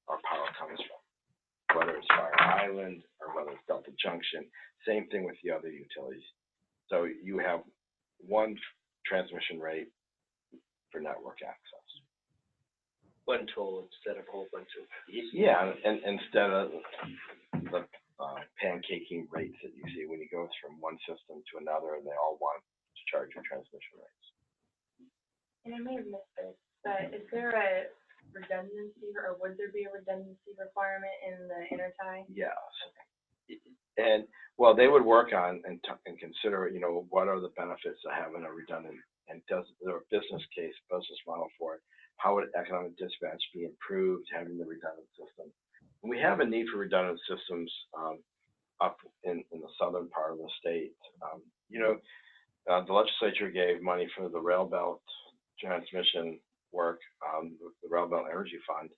power comes from, whether it's Fire Island or whether it's Delta Junction. Same thing with the other utilities. So you have one transmission rate for network access. One toll instead of a whole bunch of. Yeah, and instead of the pancaking rates that you see when you go from one system to another, and they all want to charge you transmission rates. And I may have missed this, but is there a redundancy, or would there be a redundancy requirement in the intertie? Yes. And well, they would work on and consider, you know, what are the benefits of having a redundant, and does there a business case, business model for it? How would economic dispatch be improved having the redundant system? And we have a need for redundant systems up in the southern part of the state. You know, the legislature gave money for the Railbelt transmission work, the Railbelt Energy Fund.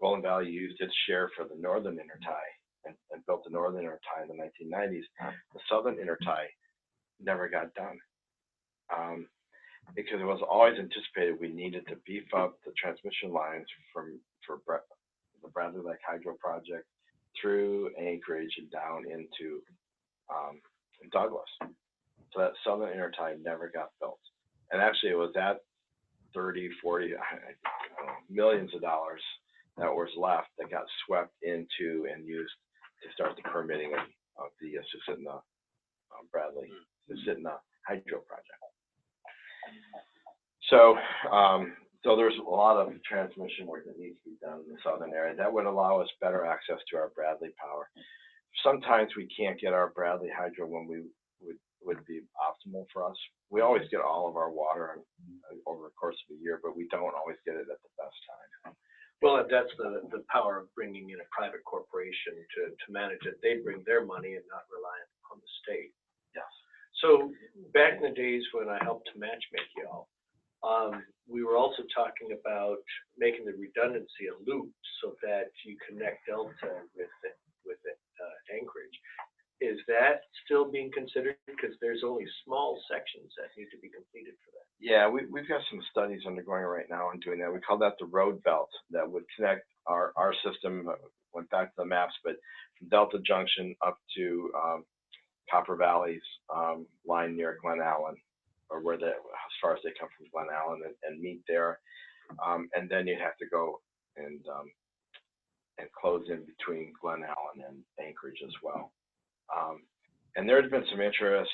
Golden Valley used its share for the northern intertie and built the northern intertie in the 1990s. The southern intertie never got done because it was always anticipated we needed to beef up the transmission lines for the Bradley Lake Hydro Project through Anchorage and down into Douglas. So that southern intertie never got built. And actually it was that 30, 40, millions of dollars that was left that got swept into and used to start the permitting of the Susitna Bradley Susitna Hydro Project. So, so there's a lot of transmission work that needs to be done in the southern area. That would allow us better access to our Bradley power. Sometimes we can't get our Bradley hydro when we would be optimal for us. We always get all of our water over the course of the year, but we don't always get it at the best time. Well, if that's the power of bringing in a private corporation to manage it, they bring their money and not reliant on the state. Yes. So back in the days when I helped to matchmake y'all, we were also talking about making the redundancy a loop so that you connect Delta with Anchorage. Is that still being considered? Because there's only small sections that need to be completed for that. Yeah, we've got some studies undergoing right now on doing that. We call that the Railbelt, that would connect our system, went back to the maps, but from Delta Junction up to Copper Valley's line near Glen Allen, or where as far as they come from Glen Allen and meet there. And then you'd have to go and close in between Glen Allen and Anchorage as well. And there's been some interest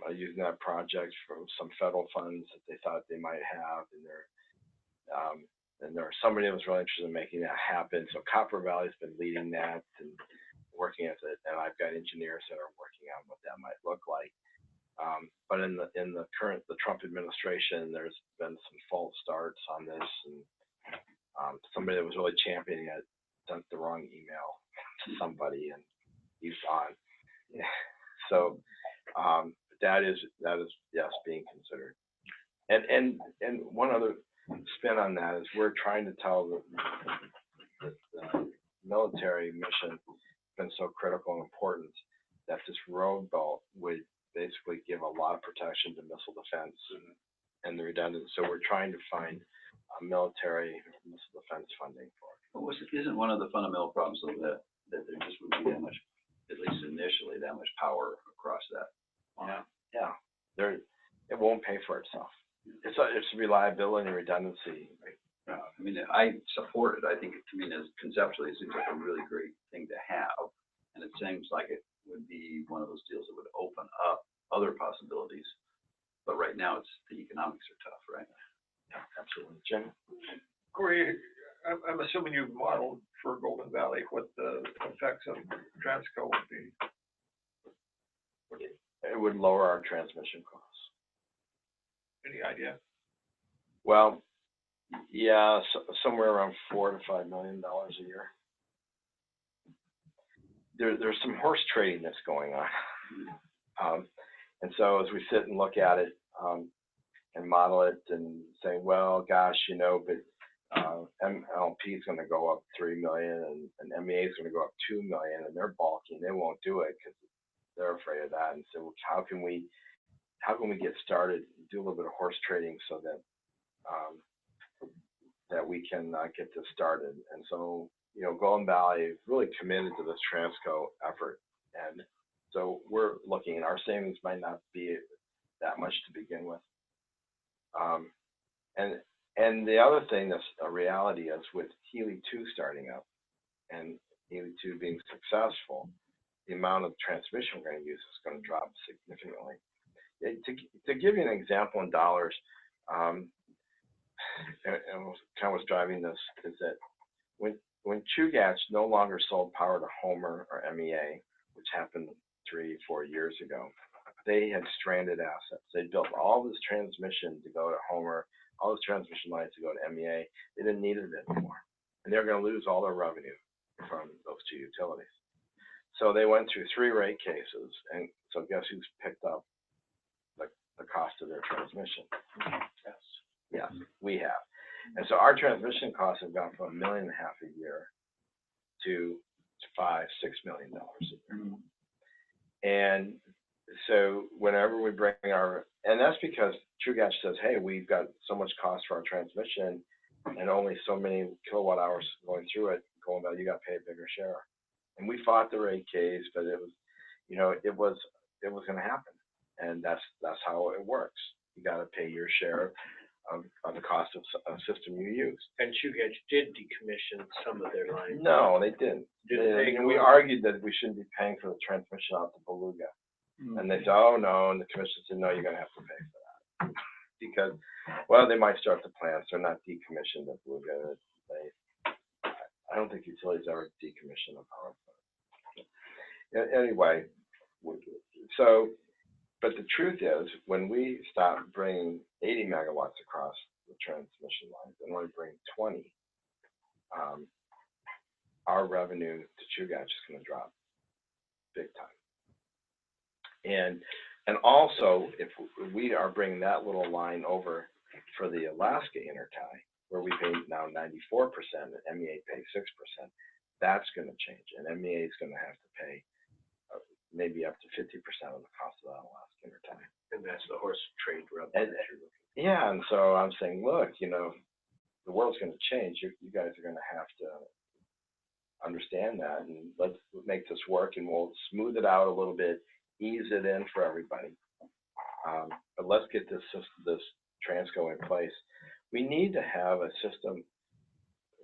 using that project from some federal funds that they thought they might have, and there's somebody that was really interested in making that happen. So Copper Valley's been leading that and working at it, and I've got engineers that are working on what that might look like. But in the Trump administration, there's been some false starts on this, and somebody that was really championing it sent the wrong email to somebody, and he's gone. Yeah. So that is yes, being considered. And one other spin on that is we're trying to tell the military mission has been so critical and important that this road belt would basically give a lot of protection to missile defense and the redundant. So we're trying to find military missile defense funding for it. Well, isn't one of the fundamental problems though that there just would be that much, at least initially, that much power across that line? Yeah. There, itself. It's reliability and redundancy. I mean, I support it. I think, to me, as conceptually, it seems like a really great thing to have. And it seems like it would be one of those deals that would open up other possibilities. But right now, the economics are tough, right? Yeah, absolutely. Jim? Cory, I'm assuming you've modeled for Golden Valley what the effects of TRANSCO would be. It would lower our transmission costs. Any idea? Well, yeah, somewhere around $4 to $5 million a year. There's some horse trading that's going on. And so as we sit and look at it and model it and say, well, gosh, but MLP is going to go up 3 million and MEA is going to go up 2 million, and they're balking. They won't do it because they're afraid of that. And so well, how can we get started, do a little bit of horse trading so that that we can get this started? And so, Golden Valley is really committed to this TRANSCO effort. And so we're looking, and our savings might not be that much to begin with. And the other thing that's a reality is with Healy 2 starting up and Healy 2 being successful, the amount of transmission we're going to use is going to drop significantly. To give you an example in dollars, and kind of what's driving this is that when Chugach no longer sold power to Homer or MEA, which happened 3-4 years ago, they had stranded assets. They built all this transmission to go to Homer, all this transmission lines to go to MEA. They didn't need it anymore. And they're going to lose all their revenue from those two utilities. So they went through 3 rate cases, and so guess who's picked up the cost of their transmission? Yes, we have. And so our transmission costs have gone from $1.5 million a year to $5-6 million a year. And so whenever we bring and that's because Chugach says, hey, we've got so much cost for our transmission and only so many kilowatt hours going through it, going about, you got to pay a bigger share. And we fought the rate case, but it was, it was going to happen. And that's how it works. You got to pay your share of the cost of a system you use. And Chugach did decommission some of their lines. No, they didn't. And we argued that we shouldn't be paying for the transmission out to Beluga. And they said, oh, no. And the commission said, no, you're going to have to pay for that. Because, well, they might start the plants. They're not decommissioned at Beluga. I don't think utilities ever decommission a power plant. Anyway, so, but the truth is, when we stop bringing 80 megawatts across the transmission lines and only bring 20, our revenue to Chugach is going to drop big time. And also, if we are bringing that little line over for the Alaska intertie, where we pay now 94% and MEA pays 6%, that's going to change. And MEA is going to have to pay maybe up to 50% of the cost of that Alaska intertie. And that's the horse trade rub. Yeah, and so I'm saying, look, the world's going to change. You guys are going to have to understand that, and let's make this work, and we'll smooth it out a little bit, ease it in for everybody. But let's get this TRANSCO in place. We need to have a system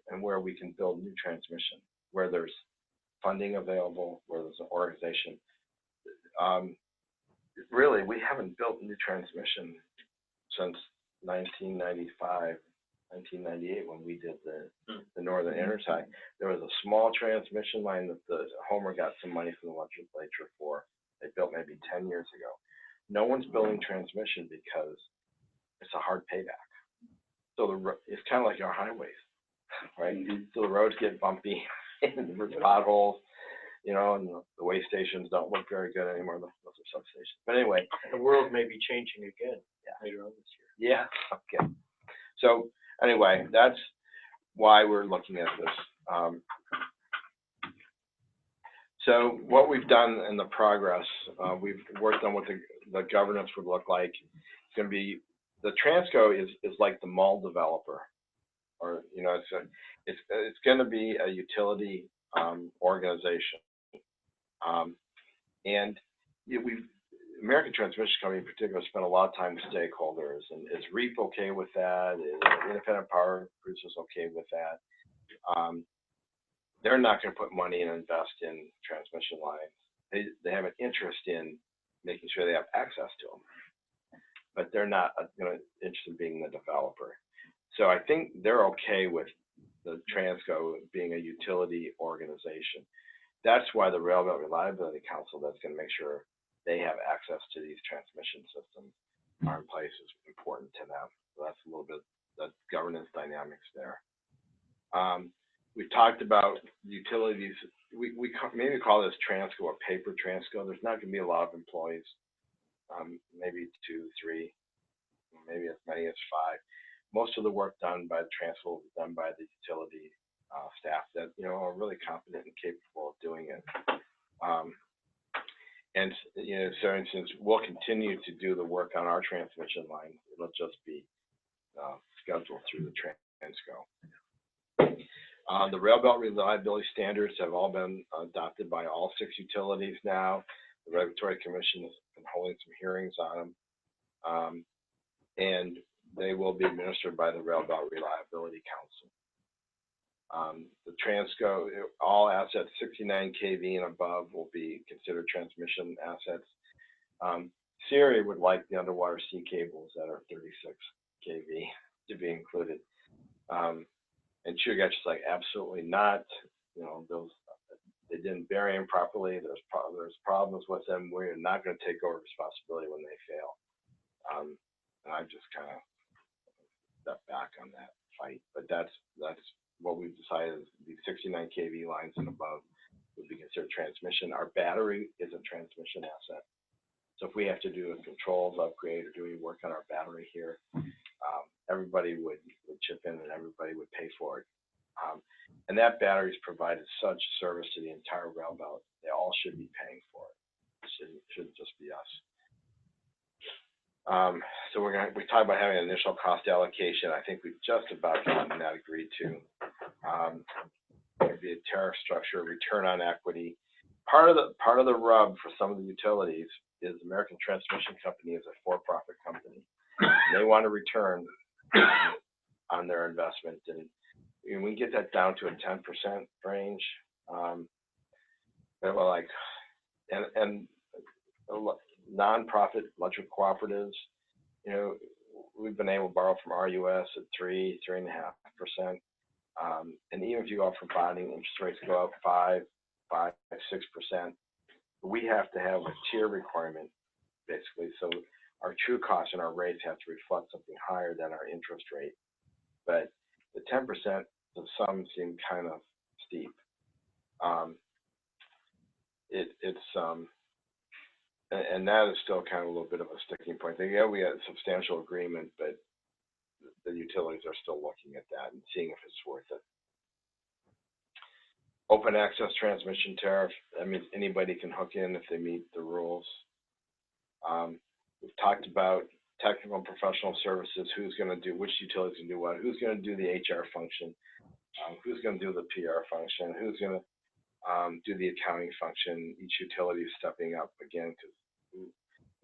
and where we can build new transmission, where there's funding available, where there's an organization. Really, we haven't built new transmission since 1995, 1998 when we did the Northern Intertie. There was a small transmission line that the Homer got some money from the legislature for. They built maybe 10 years ago. No one's building transmission because it's a hard payback. So it's kind of like our highways, right? So the roads get bumpy, and there's potholes, and the way stations don't look very good anymore. Those are substations. But anyway, the world may be changing again later on this year. Yeah. Okay. So anyway, that's why we're looking at this. So what we've done in the progress, we've worked on what the governance would look like. It's going to be, the TRANSCO is like the mall developer, or it's going to be a utility organization, and American Transmission Company in particular spent a lot of time with stakeholders, and is REAP okay with that? Is independent power producers okay with that? They're not going to put money and invest in transmission lines. They have an interest in making sure they have access to them, but they're not interested in being the developer. So I think they're okay with the TRANSCO being a utility organization. That's why the Railbelt Reliability Council, that's going to make sure they have access to these transmission systems, are in place, is important to them. So that's a little bit the governance dynamics there. We talked about utilities. We maybe call this TRANSCO a paper TRANSCO. There's not going to be a lot of employees, maybe 2, 3, maybe as many as 5. Most of the work done by the TRANSCO will be done by the utility staff that are really competent and capable of doing it. And so instance, we'll continue to do the work on our transmission line. It'll just be scheduled through the TRANSCO. The Railbelt reliability standards have all been adopted by all 6 utilities now. The Regulatory Commission has been holding some hearings on them, and they will be administered by the Railbelt Reliability Council. The TRANSCO, all assets 69 kV and above will be considered transmission assets. Siri would like the underwater sea cables that are 36 kV to be included. And Chugach is like, absolutely not. Those, they didn't bury them properly. There's problems with them. We're not going to take over responsibility when they fail. And I've just kind of stepped back on that fight. But that's what we've decided is the 69 kV lines and above would be considered transmission. Our battery is a transmission asset. So if we have to do a controls upgrade or do any work on our battery here, everybody would chip in and everybody would pay for it. And that battery's provided such service to the entire rail belt, they all should be paying for it. It shouldn't just be us. So we talked about having an initial cost allocation. I think we've just about gotten that agreed to. There'd be a tariff structure, return on equity. Part of the rub for some of the utilities is American Transmission Company is a for-profit company. And they want a return on their investment, and we can get that down to a 10% range. But like, and nonprofit electric cooperatives, we've been able to borrow from RUS at 3.5%. And even if you go out for bonding, interest rates go up 5, 6%. We have to have a tier requirement, basically. So our true costs and our rates have to reflect something higher than our interest rate. But the 10% of some seem kind of steep. And that is still kind of a little bit of a sticking point. Yeah, we had a substantial agreement, but the utilities are still looking at that and seeing if it's worth it. Open access transmission tariff, that means anybody can hook in if they meet the rules. We've talked about technical and professional services, who's going to do, which utilities can do what, who's going to do the HR function, who's going to do the PR function, who's going to do the accounting function. Each utility is stepping up again because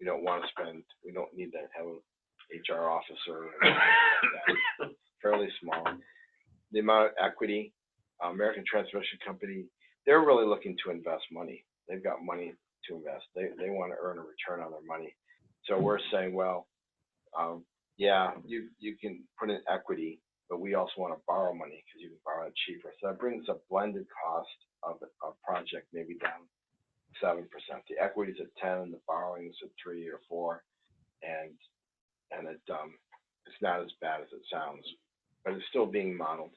we don't want to spend, we don't need to have an HR officer. Fairly small. The amount of equity, American Transmission Company, they're really looking to invest money. They've got money to invest. They want to earn a return on their money. So we're saying, well, yeah, you can put in equity, but we also want to borrow money because you can borrow it cheaper. So that brings a blended cost of a project maybe down 7%. The equity's at 10, and the borrowing's at 3 or 4, and it's not as bad as it sounds, but it's still being modeled.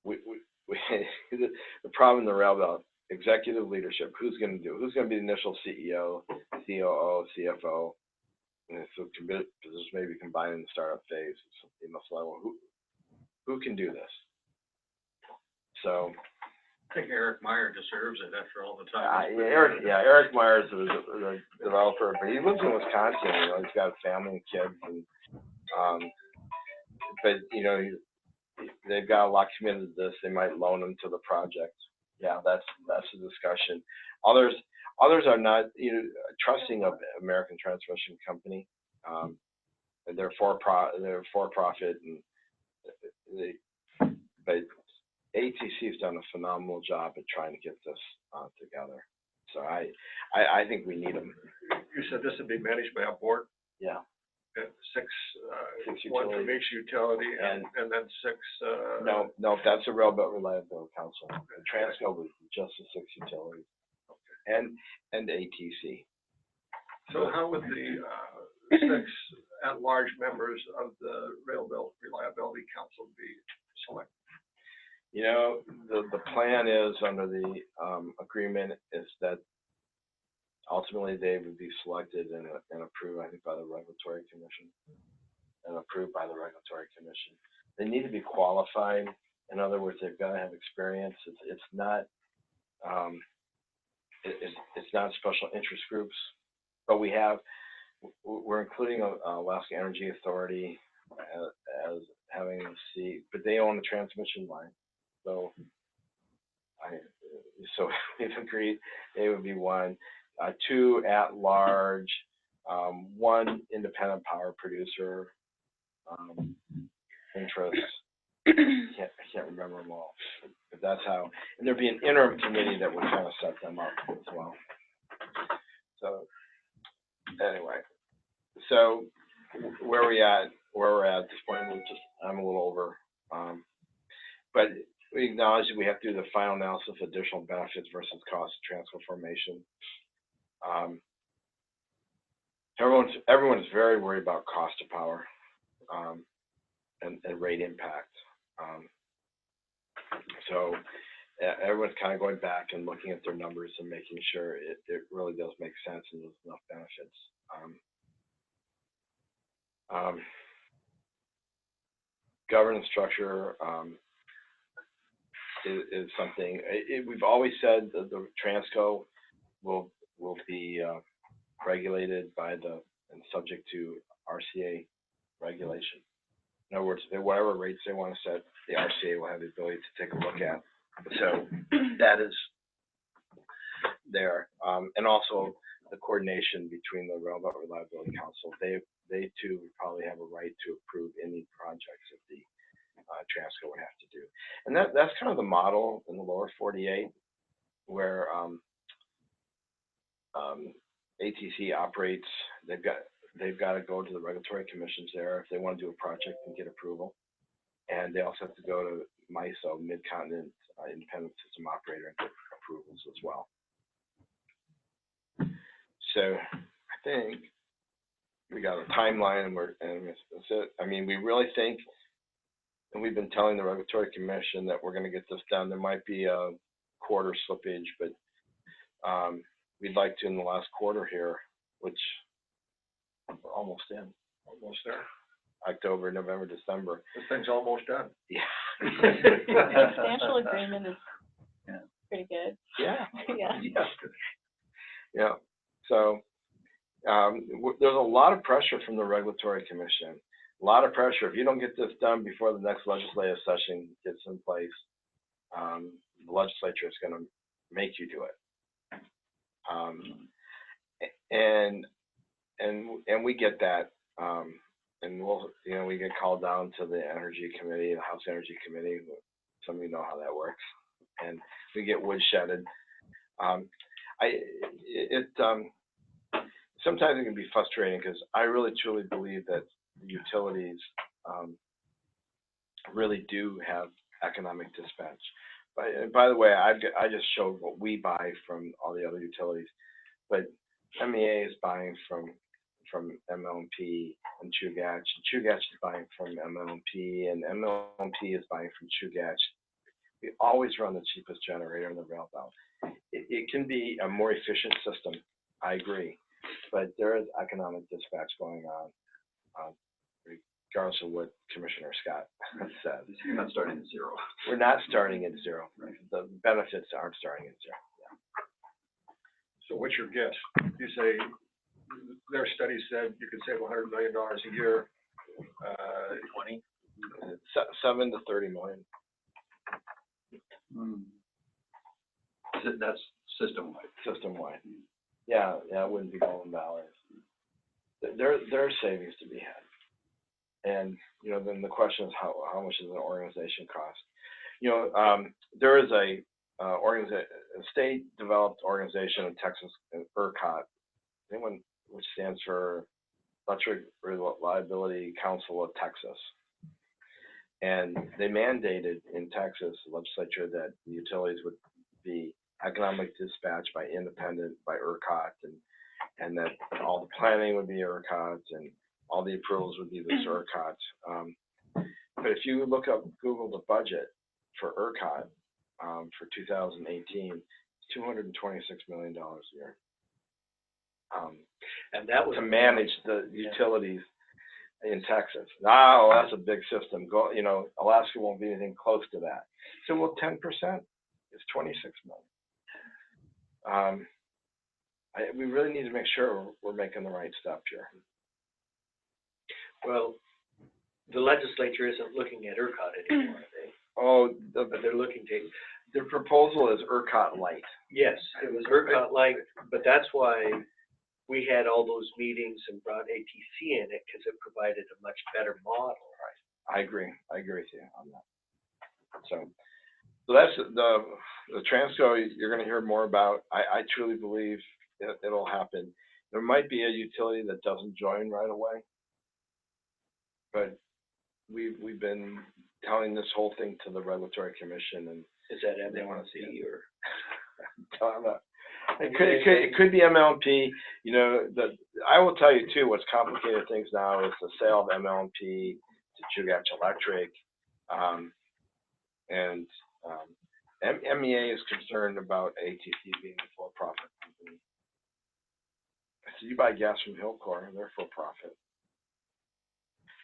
The problem in the Railbelt, executive leadership, who's going to do? Who's going to be the initial CEO, COO, CFO? And so positions maybe combined in the startup phase. Who can do this? So I think Eric Meyer deserves it after all the time. Eric Meyer is the developer, but he lives in Wisconsin. He's got a family and kids, and but they've got a lot committed to this. They might loan him to the project. Yeah, that's a discussion. Others Others are not, trusting of American Transmission Company. They're for-profit, and but ATC has done a phenomenal job at trying to get this together. So I think we need them. You said this would be managed by a board? Yeah. Six one from utilities. each utility, and then six. No, that's a Railbelt Reliability Council. The TRANSCO was just the 6 utilities, and ATC. So how would the 6 at-large members of the Railbelt Reliability Council be selected? The plan is under the agreement is that ultimately they would be selected and approved, I think, by the Regulatory Commission. They need to be qualified. In other words, they've got to have experience. It's not it's not special interest groups, but we're including Alaska Energy Authority as having a seat, but they own the transmission line. So we've agreed they would be 1, 2 at large, 1 independent power producer interest. I can't remember them all, but that's how. And there'd be an interim committee that would kind of set them up as well. So anyway, so where we're at this point, I'm a little over, but we acknowledge that we have to do the final analysis of additional benefits versus cost of TRANSCO formation. Everyone's very worried about cost of power and rate impact. So everyone's kind of going back and looking at their numbers and making sure it really does make sense and there's enough benefits. Governance structure is something. We've always said that the TRANSCO will be regulated by and subject to RCA regulation. In other words, whatever rates they want to set, the RCA will have the ability to take a look at. So that is there, and also the coordination between the Railbelt Reliability Council. They too would probably have a right to approve any projects that the TRANSCO would have to do. And that's kind of the model in the lower 48, where ATC operates. They've got to go to the regulatory commissions there if they want to do a project and get approval, and they also have to go to MISO, Mid-Continent Independent System Operator, and get approvals as well. So I think we got a timeline, and that's it. I mean, we really think, and we've been telling the regulatory commission that we're going to get this done. There might be a quarter slippage, but we'd like to in the last quarter here, which we're almost in. Almost there. October, November, December. This thing's almost done. Yeah. The substantial agreement is pretty good. Yeah. Yeah. Yeah. So there's a lot of pressure from the regulatory commission. A lot of pressure. If you don't get this done before the next legislative session gets in place, the legislature is going to make you do it. And we get that. And we get called down to the Energy Committee, the House Energy Committee. Some of you know how that works. And we get woodshedded. Sometimes it can be frustrating because I really truly believe that the utilities really do have economic dispatch. By the way, I just showed what we buy from all the other utilities, but MEA is buying from MLMP and Chugach. Chugach is buying from MLMP, and MLMP is buying from Chugach. We always run the cheapest generator in the Railbelt. It can be a more efficient system, I agree, but there is economic dispatch going on, regardless of what Commissioner Scott said. You're not starting at zero. We're not starting at zero. Right. The benefits aren't starting at zero. Yeah. So what's your guess? You say their study said you could save $100 million a year. 20? 7 to 30 million. That's system-wide. System-wide. Yeah, it wouldn't be Golden Valley. There's savings to be had. And, you know, then the question is how much does an organization cost? You know, there is a state-developed organization in Texas, ERCOT, which stands for Electric Reliability Council of Texas. And they mandated in Texas legislature that the utilities would be economic dispatch by independent, by ERCOT, and that all the planning would be ERCOT and all the approvals would be this ERCOT. But if you look up, Google the budget for ERCOT for 2018, it's $226 million a year. And that was to manage the utilities in Texas. Now that's a big system. You know, Alaska won't be anything close to that. So, well, 10% is $26 million. We really need to make sure we're making the right steps here. Well, the legislature isn't looking at ERCOT anymore, are they? Oh, But they're looking to, the proposal is ERCOT light. yes, it was ERCOT like, but that's why we had all those meetings and brought ATC in it, because it provided a much better model. I agree with you on that. So that's the TRANSCO you're going to hear more about. I truly believe it'll happen. There might be a utility that doesn't join right away, but we've been telling this whole thing to the Regulatory Commission, and Is that they want to see MLP it. or? It could be MLP. You know, I will tell you too. What's complicated things now is the sale of MLP to Chugach Electric, and MEA is concerned about ATC being a for-profit company. So you buy gas from Hillcore, they're for-profit.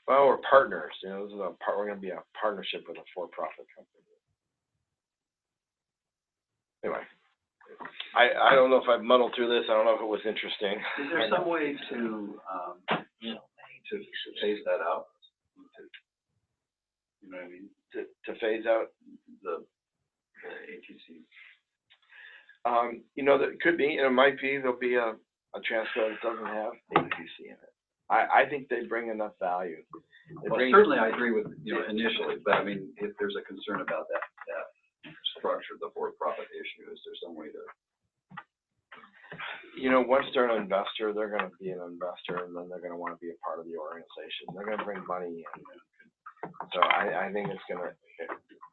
Well, we're partners. You know, we're going to be a partnership with a for-profit company. Anyway. I don't know if I've muddled through this. I don't know if it was interesting. Is there some way to phase that out? You know what I mean? To phase out the ATC. You know, that could be, and it might be, there'll be a TRANSCO that doesn't have ATC in it. I think they bring enough value. Certainly I agree with, you know, initially, but I mean, if there's a concern about that structure, the for-profit issue, is there some way to? You know, once they're an investor, they're going to be an investor, and then they're going to want to be a part of the organization. They're going to bring money in. So I think it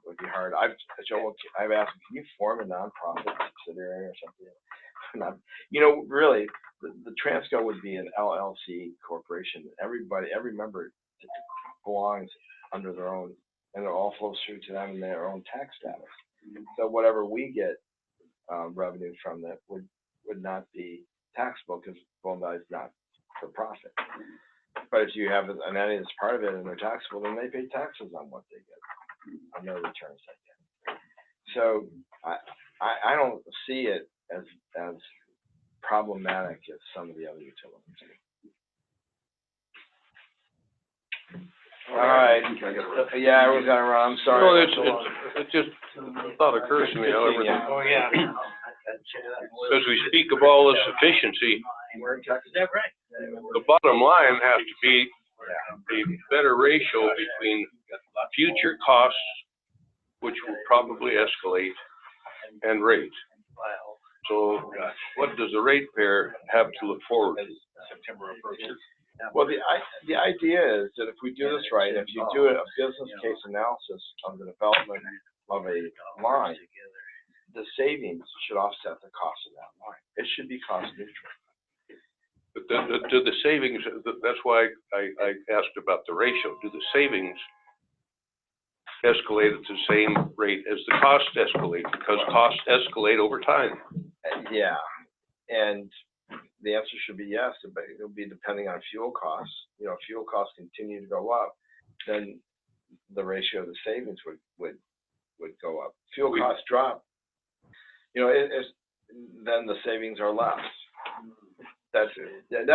would be hard. I've asked them, can you form a nonprofit subsidiary or something? You know, really, the TRANSCO would be an LLC corporation. Every member belongs under their own, and it all flows through to them in their own tax status. So whatever we get revenue from that would not be taxable, because Golden Valley is not for profit. But if you have an entity that's part of it and they're taxable, then they pay taxes on what they get, on their returns they get. So I don't see it as problematic as some of the other utilities. All right. Yeah, everyone's got to run. I'm sorry. No, it just thought occurs to me, however. Oh, yeah. As we speak of all this efficiency, Is that right? the bottom line has to be a better ratio between future costs, which will probably escalate, and rates. So what does the ratepayer have to look forward to? September approaches. Well, the idea is that if we do this right, if you do a business case analysis of the development of a line, the savings should offset the cost of that line. It should be cost neutral. But do the savings, that's why I asked about the ratio. Do the savings escalate at the same rate as the cost escalate? Because costs escalate over time. Yeah, and the answer should be yes, but it'll be depending on fuel costs. You know, if fuel costs continue to go up, then the ratio of the savings would go up. Fuel costs drop, you know, then the savings are less. That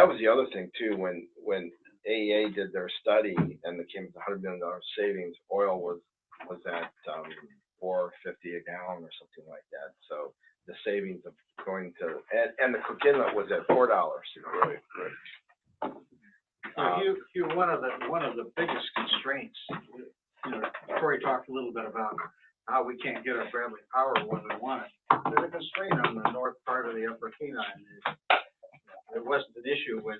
was the other thing too. When AEA did their study and they came with $100 million savings, oil was at $4.50 a gallon or something like that. So the savings of going to, and the cook inlet was at $4. Right. Hugh, one of the biggest constraints, Cory talked a little bit about how we can't get our Bradley Power when we want it. There's a constraint on the north part of the Upper Kenai. It wasn't an issue when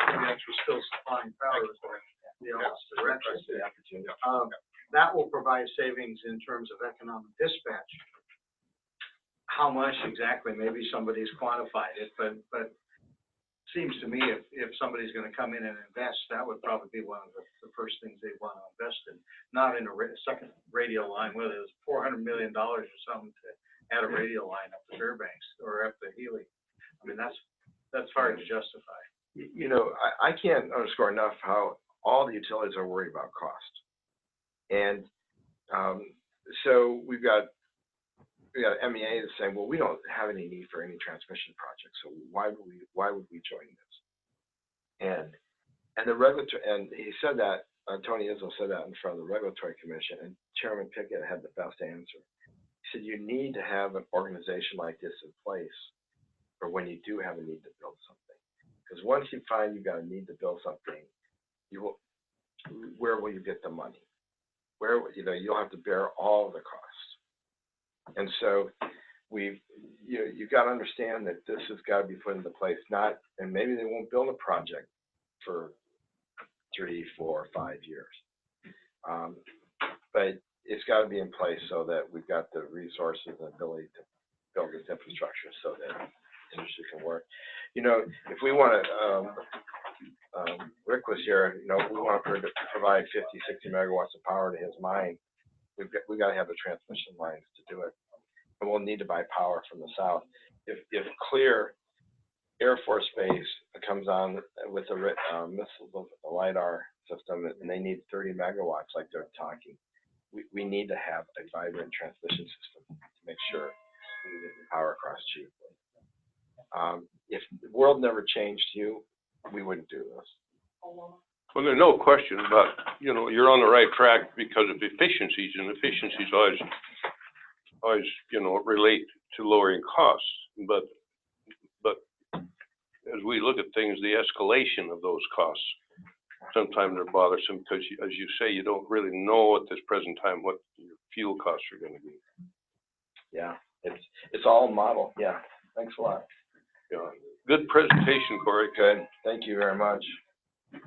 Fairbanks was still supplying power to the opposite direction. That will provide savings in terms of economic dispatch. How much exactly? Maybe somebody's quantified it, but seems to me if somebody's going to come in and invest, that would probably be one of the first things they want to invest in, not in a second radio line, whether it's $400 million or something to add a radio line up to Fairbanks or up to Healy. I mean, that's hard to justify. I can't underscore enough how all the utilities are worried about cost. And so we've got MEA that's saying, well, we don't have any need for any transmission projects, so why would we join this? And the regulatory, and he said that, Tony Izzo said that in front of the Regulatory Commission, and Chairman Pickett had the best answer. He said, you need to have an organization like this in place for when you do have a need to build something. Because once you find you've got a need to build something, where will you get the money? You'll have to bear all of the costs. And so you've got to understand that this has got to be put into place, and maybe they won't build a project for 3, 4, 5 years. But it's got to be in place so that we've got the resources and ability to build this infrastructure so that industry can work. If we want to, Rick was here, we want to provide 50, 60 megawatts of power to his mine. We've got to have the transmission lines to do it. And we'll need to buy power from the south. If Clear Air Force Base comes on with the missiles, the LIDAR system, and they need 30 megawatts like they're talking, we need to have a vibrant transmission system to make sure we get the power across cheaply. If the world never changed, we wouldn't do this. Well, there's no question about, you're on the right track because of efficiencies, and efficiencies always relate to lowering costs. But as we look at things, the escalation of those costs, sometimes they're bothersome because, as you say, you don't really know at this present time what your fuel costs are going to be. Yeah, it's all model. Yeah, thanks a lot. Yeah. Good presentation, Cory. Good. Thank you very much.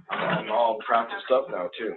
I'm all practiced up now, too.